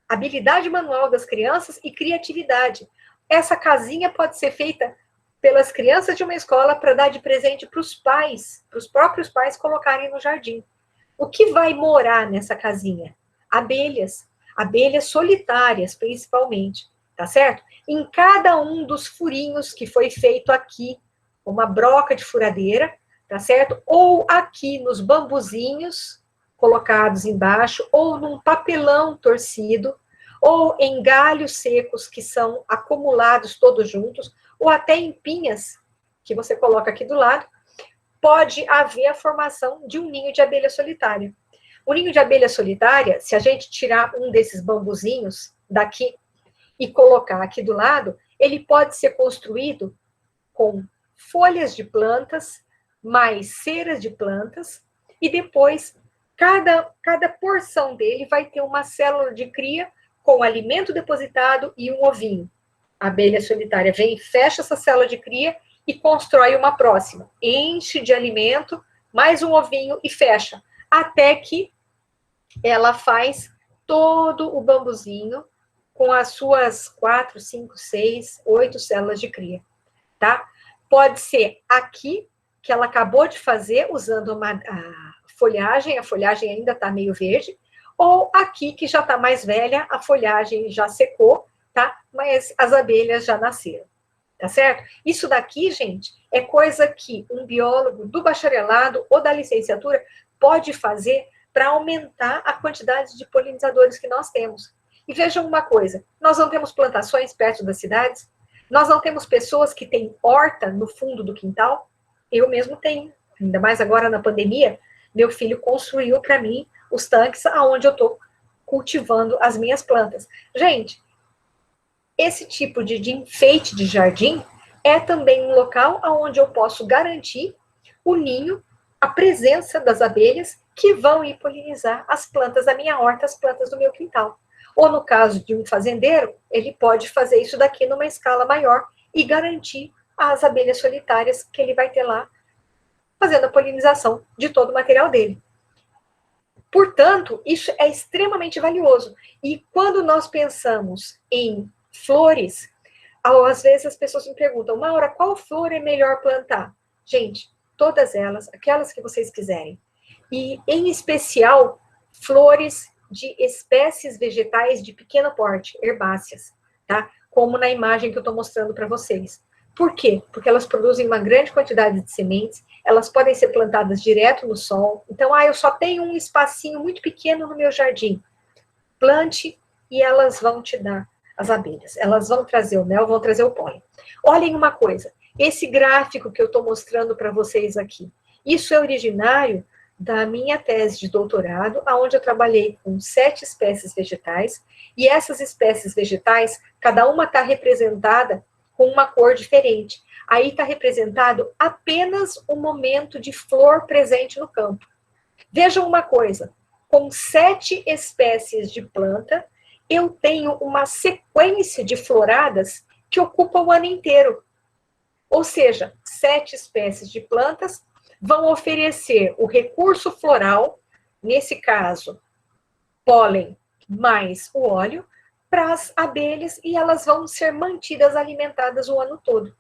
A: habilidade manual das crianças e criatividade. Essa casinha pode ser feita pelas crianças de uma escola para dar de presente para os pais, para os próprios pais colocarem no jardim. O que vai morar nessa casinha? Abelhas solitárias, principalmente, tá certo? Em cada um dos furinhos que foi feito aqui, uma broca de furadeira, tá certo? Ou aqui nos bambuzinhos colocados embaixo, ou num papelão torcido, ou em galhos secos que são acumulados todos juntos, ou até em pinhas, que você coloca aqui do lado, pode haver a formação de um ninho de abelha solitária. O ninho de abelha solitária, se a gente tirar um desses bambuzinhos daqui e colocar aqui do lado, ele pode ser construído com folhas de plantas, mais ceras de plantas, e depois cada porção dele vai ter uma célula de cria com alimento depositado e um ovinho. A abelha solitária vem, fecha essa célula de cria e constrói uma próxima. Enche de alimento, mais um ovinho e fecha. Até que ela faz todo o bambuzinho com as suas 4, 5, 6, 8 células de cria, tá? Pode ser aqui, que ela acabou de fazer, usando a folhagem ainda está meio verde, ou aqui, que já está mais velha, a folhagem já secou, tá? Mas as abelhas já nasceram, tá certo? Isso daqui, gente, é coisa que um biólogo do bacharelado ou da licenciatura pode fazer para aumentar a quantidade de polinizadores que nós temos. E vejam uma coisa, nós não temos plantações perto das cidades, nós não temos pessoas que têm horta no fundo do quintal, eu mesmo tenho, ainda mais agora na pandemia, meu filho construiu para mim os tanques aonde eu estou cultivando as minhas plantas. Gente, esse tipo de enfeite de jardim é também um local onde eu posso garantir o ninho, a presença das abelhas que vão ir polinizar as plantas da minha horta, as plantas do meu quintal. Ou no caso de um fazendeiro, ele pode fazer isso daqui numa escala maior e garantir as abelhas solitárias que ele vai ter lá, fazendo a polinização de todo o material dele. Portanto, isso é extremamente valioso. E quando nós pensamos em flores, às vezes as pessoas me perguntam, Maura, qual flor é melhor plantar? Gente, todas elas, aquelas que vocês quiserem. E, em especial, flores de espécies vegetais de pequeno porte, herbáceas, tá? Como na imagem que eu estou mostrando para vocês. Por quê? Porque elas produzem uma grande quantidade de sementes, elas podem ser plantadas direto no sol. Então, eu só tenho um espacinho muito pequeno no meu jardim. Plante e elas vão te dar as abelhas. Elas vão trazer o mel, vão trazer o pólen. Olhem uma coisa, esse gráfico que eu estou mostrando para vocês aqui, isso é originário da minha tese de doutorado, onde eu trabalhei com 7 espécies vegetais, e essas espécies vegetais, cada uma está representada com uma cor diferente. Aí está representado apenas o momento de flor presente no campo. Vejam uma coisa, com 7 espécies de planta, eu tenho uma sequência de floradas que ocupa o ano inteiro. Ou seja, 7 espécies de plantas vão oferecer o recurso floral, nesse caso, pólen mais o óleo, para as abelhas e elas vão ser mantidas alimentadas o ano todo.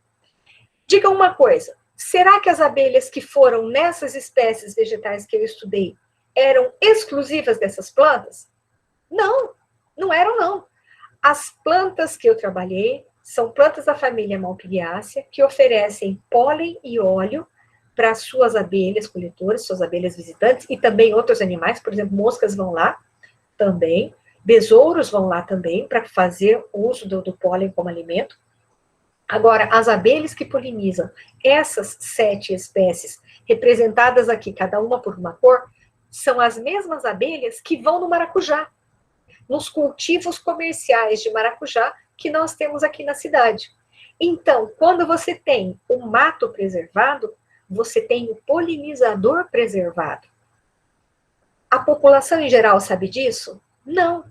A: Digam uma coisa, será que as abelhas que foram nessas espécies vegetais que eu estudei eram exclusivas dessas plantas? Não, não eram não. As plantas que eu trabalhei são plantas da família Malpighiaceae que oferecem pólen e óleo para suas abelhas coletoras, suas abelhas visitantes, e também outros animais, por exemplo, moscas vão lá também, besouros vão lá também para fazer uso do pólen como alimento. Agora, as abelhas que polinizam essas 7 espécies, representadas aqui, cada uma por uma cor, são as mesmas abelhas que vão no maracujá, nos cultivos comerciais de maracujá que nós temos aqui na cidade. Então, quando você tem o mato preservado, você tem o polinizador preservado. A população em geral sabe disso? Não.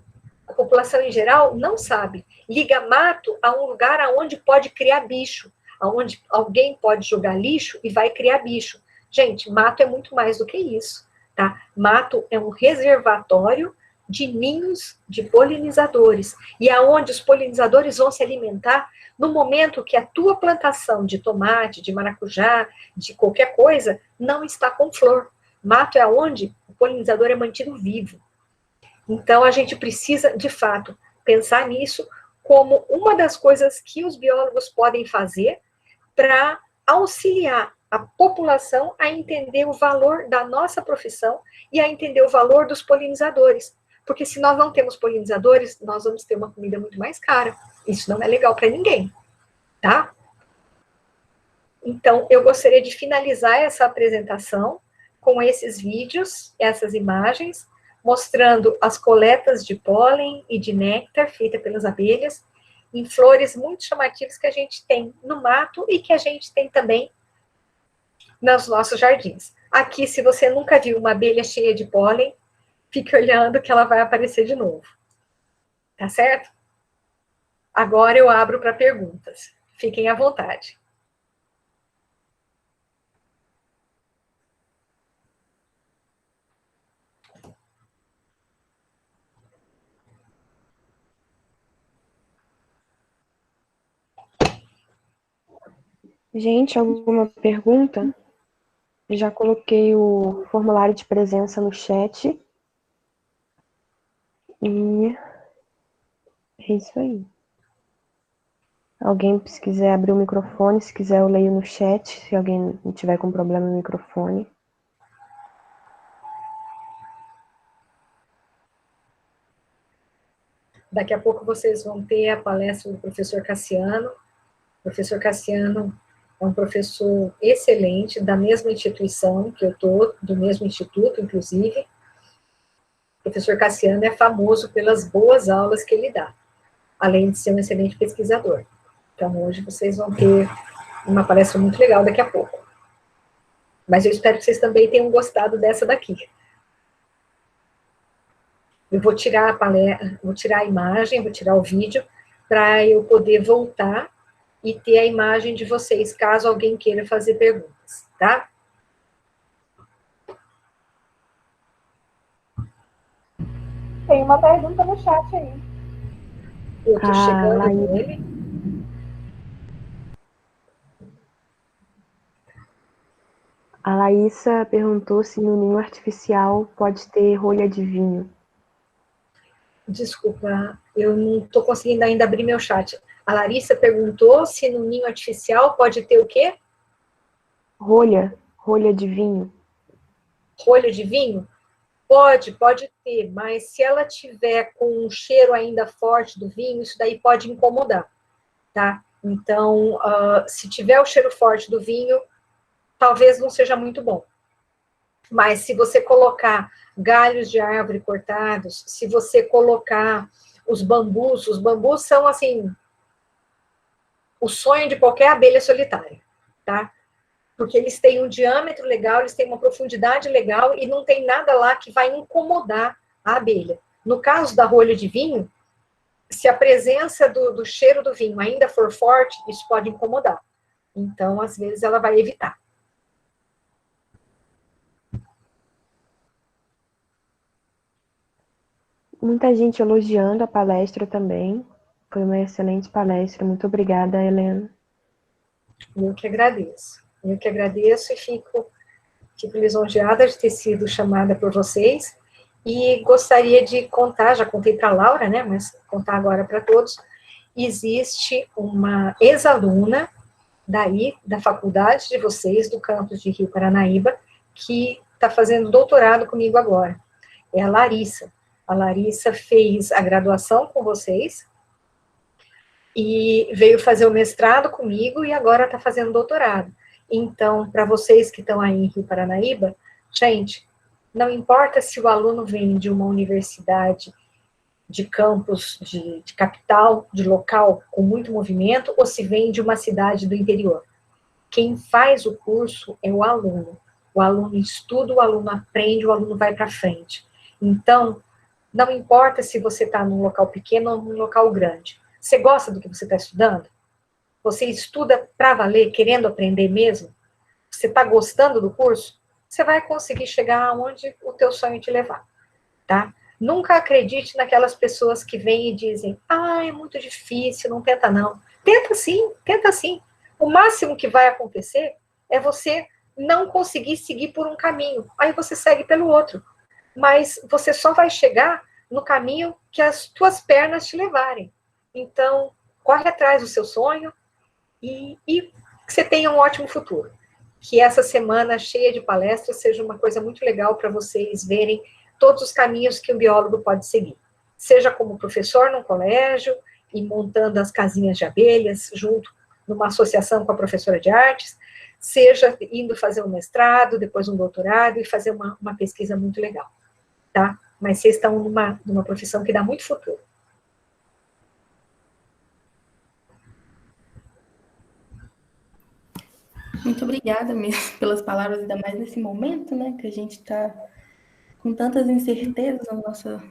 A: A população em geral não sabe. Liga mato a um lugar onde pode criar bicho, onde alguém pode jogar lixo e vai criar bicho. Gente, mato é muito mais do que isso, tá? Mato é um reservatório de ninhos de polinizadores, e aonde os polinizadores vão se alimentar no momento que a tua plantação de tomate, de maracujá, de qualquer coisa, não está com flor. Mato é onde o polinizador é mantido vivo. Então, a gente precisa, de fato, pensar nisso como uma das coisas que os biólogos podem fazer para auxiliar a população a entender o valor da nossa profissão e a entender o valor dos polinizadores. Porque se nós não temos polinizadores, nós vamos ter uma comida muito mais cara. Isso não é legal para ninguém, tá? Então, eu gostaria de finalizar essa apresentação com esses vídeos, essas imagens, mostrando as coletas de pólen e de néctar feitas pelas abelhas em flores muito chamativas que a gente tem no mato e que a gente tem também nos nossos jardins. Aqui, se você nunca viu uma abelha cheia de pólen, fique olhando que ela vai aparecer de novo. Tá certo? Agora eu abro para perguntas. Fiquem à vontade.
B: Gente, alguma pergunta? Já coloquei o formulário de presença no chat. E é isso aí. Alguém, se quiser abrir o microfone, se quiser eu leio no chat, se alguém não tiver com problema no microfone.
A: Daqui a pouco vocês vão ter a palestra do professor Cassiano. O professor Cassiano é um professor excelente, da mesma instituição que eu estou, do mesmo instituto, inclusive. O professor Cassiano é famoso pelas boas aulas que ele dá, além de ser um excelente pesquisador. Então, hoje vocês vão ter uma palestra muito legal daqui a pouco. Mas eu espero que vocês também tenham gostado dessa daqui. Eu vou tirar vou tirar a imagem, vou tirar o vídeo, para eu poder voltar e ter a imagem de vocês, caso alguém queira fazer perguntas, tá?
D: Tem uma pergunta no chat aí.
A: Eu tô chegando nele.
B: A Laísa perguntou se no ninho artificial pode ter rolha de vinho.
A: Desculpa, eu não estou conseguindo ainda abrir meu chat. A Larissa perguntou se no ninho artificial pode ter o quê?
B: Rolha de vinho.
A: Rolha de vinho? Pode ter, mas se ela tiver com um cheiro ainda forte do vinho, isso daí pode incomodar, tá? Então, se tiver o cheiro forte do vinho, talvez não seja muito bom. Mas se você colocar galhos de árvore cortados, se você colocar os bambus são, assim, o sonho de qualquer abelha solitária, tá? Porque eles têm um diâmetro legal, eles têm uma profundidade legal e não tem nada lá que vai incomodar a abelha. No caso da rolha de vinho, se a presença do cheiro do vinho ainda for forte, isso pode incomodar. Então, às vezes, ela vai evitar.
B: Muita gente elogiando a palestra também. Foi uma excelente palestra. Muito obrigada, Helena.
A: Eu que agradeço. Eu que agradeço e fico lisonjeada de ter sido chamada por vocês. E gostaria de contar, já contei para a Laura, né, mas contar agora para todos, existe uma ex-aluna daí, da faculdade de vocês, do campus de Rio Paranaíba, que está fazendo doutorado comigo agora. É a Larissa. A Larissa fez a graduação com vocês e veio fazer o mestrado comigo e agora está fazendo doutorado. Então, para vocês que estão aí em Rio Paranaíba, gente, não importa se o aluno vem de uma universidade de campus, de capital, de local com muito movimento, ou se vem de uma cidade do interior. Quem faz o curso é o aluno. O aluno estuda, o aluno aprende, o aluno vai para frente. Então, não importa se você está num local pequeno ou num local grande. Você gosta do que você está estudando? Você estuda para valer, querendo aprender mesmo? Você está gostando do curso? Você vai conseguir chegar aonde o teu sonho te levar, tá? Nunca acredite naquelas pessoas que vêm e dizem, é muito difícil, não tenta não. Tenta sim, tenta sim. O máximo que vai acontecer é você não conseguir seguir por um caminho, aí você segue pelo outro. Mas você só vai chegar no caminho que as tuas pernas te levarem. Então, corre atrás do seu sonho e que você tenha um ótimo futuro. Que essa semana cheia de palestras seja uma coisa muito legal para vocês verem todos os caminhos que um biólogo pode seguir. Seja como professor num colégio e montando as casinhas de abelhas junto numa associação com a professora de artes, seja indo fazer um mestrado, depois um doutorado e fazer uma pesquisa muito legal, tá? Mas vocês estão numa profissão que dá muito futuro.
E: Muito obrigada mesmo pelas palavras, ainda mais nesse momento, né, que a gente está com tantas incertezas nas nossas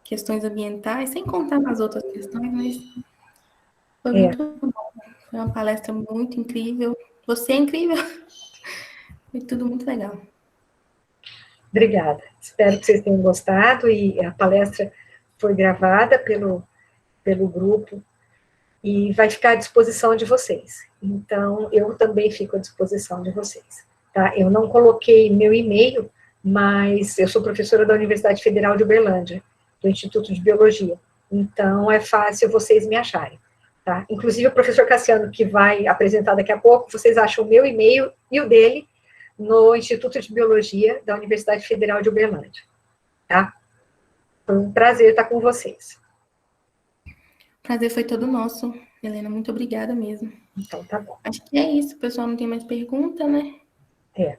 E: questões ambientais, sem contar nas outras questões, mas foi muito bom. Foi uma palestra muito incrível. Você é incrível. Foi tudo muito legal.
A: Obrigada. Espero que vocês tenham gostado e a palestra foi gravada pelo grupo e vai ficar à disposição de vocês. Então, eu também fico à disposição de vocês, tá? Eu não coloquei meu e-mail, mas eu sou professora da Universidade Federal de Uberlândia, do Instituto de Biologia. Então, é fácil vocês me acharem, tá? Inclusive, o professor Cassiano, que vai apresentar daqui a pouco, vocês acham o meu e-mail e o dele no Instituto de Biologia da Universidade Federal de Uberlândia, tá? Foi um prazer estar com vocês.
E: O prazer foi todo nosso, Helena. Muito obrigada mesmo.
A: Então, tá bom.
E: Acho que é isso, o pessoal não tem mais pergunta, né?
A: É.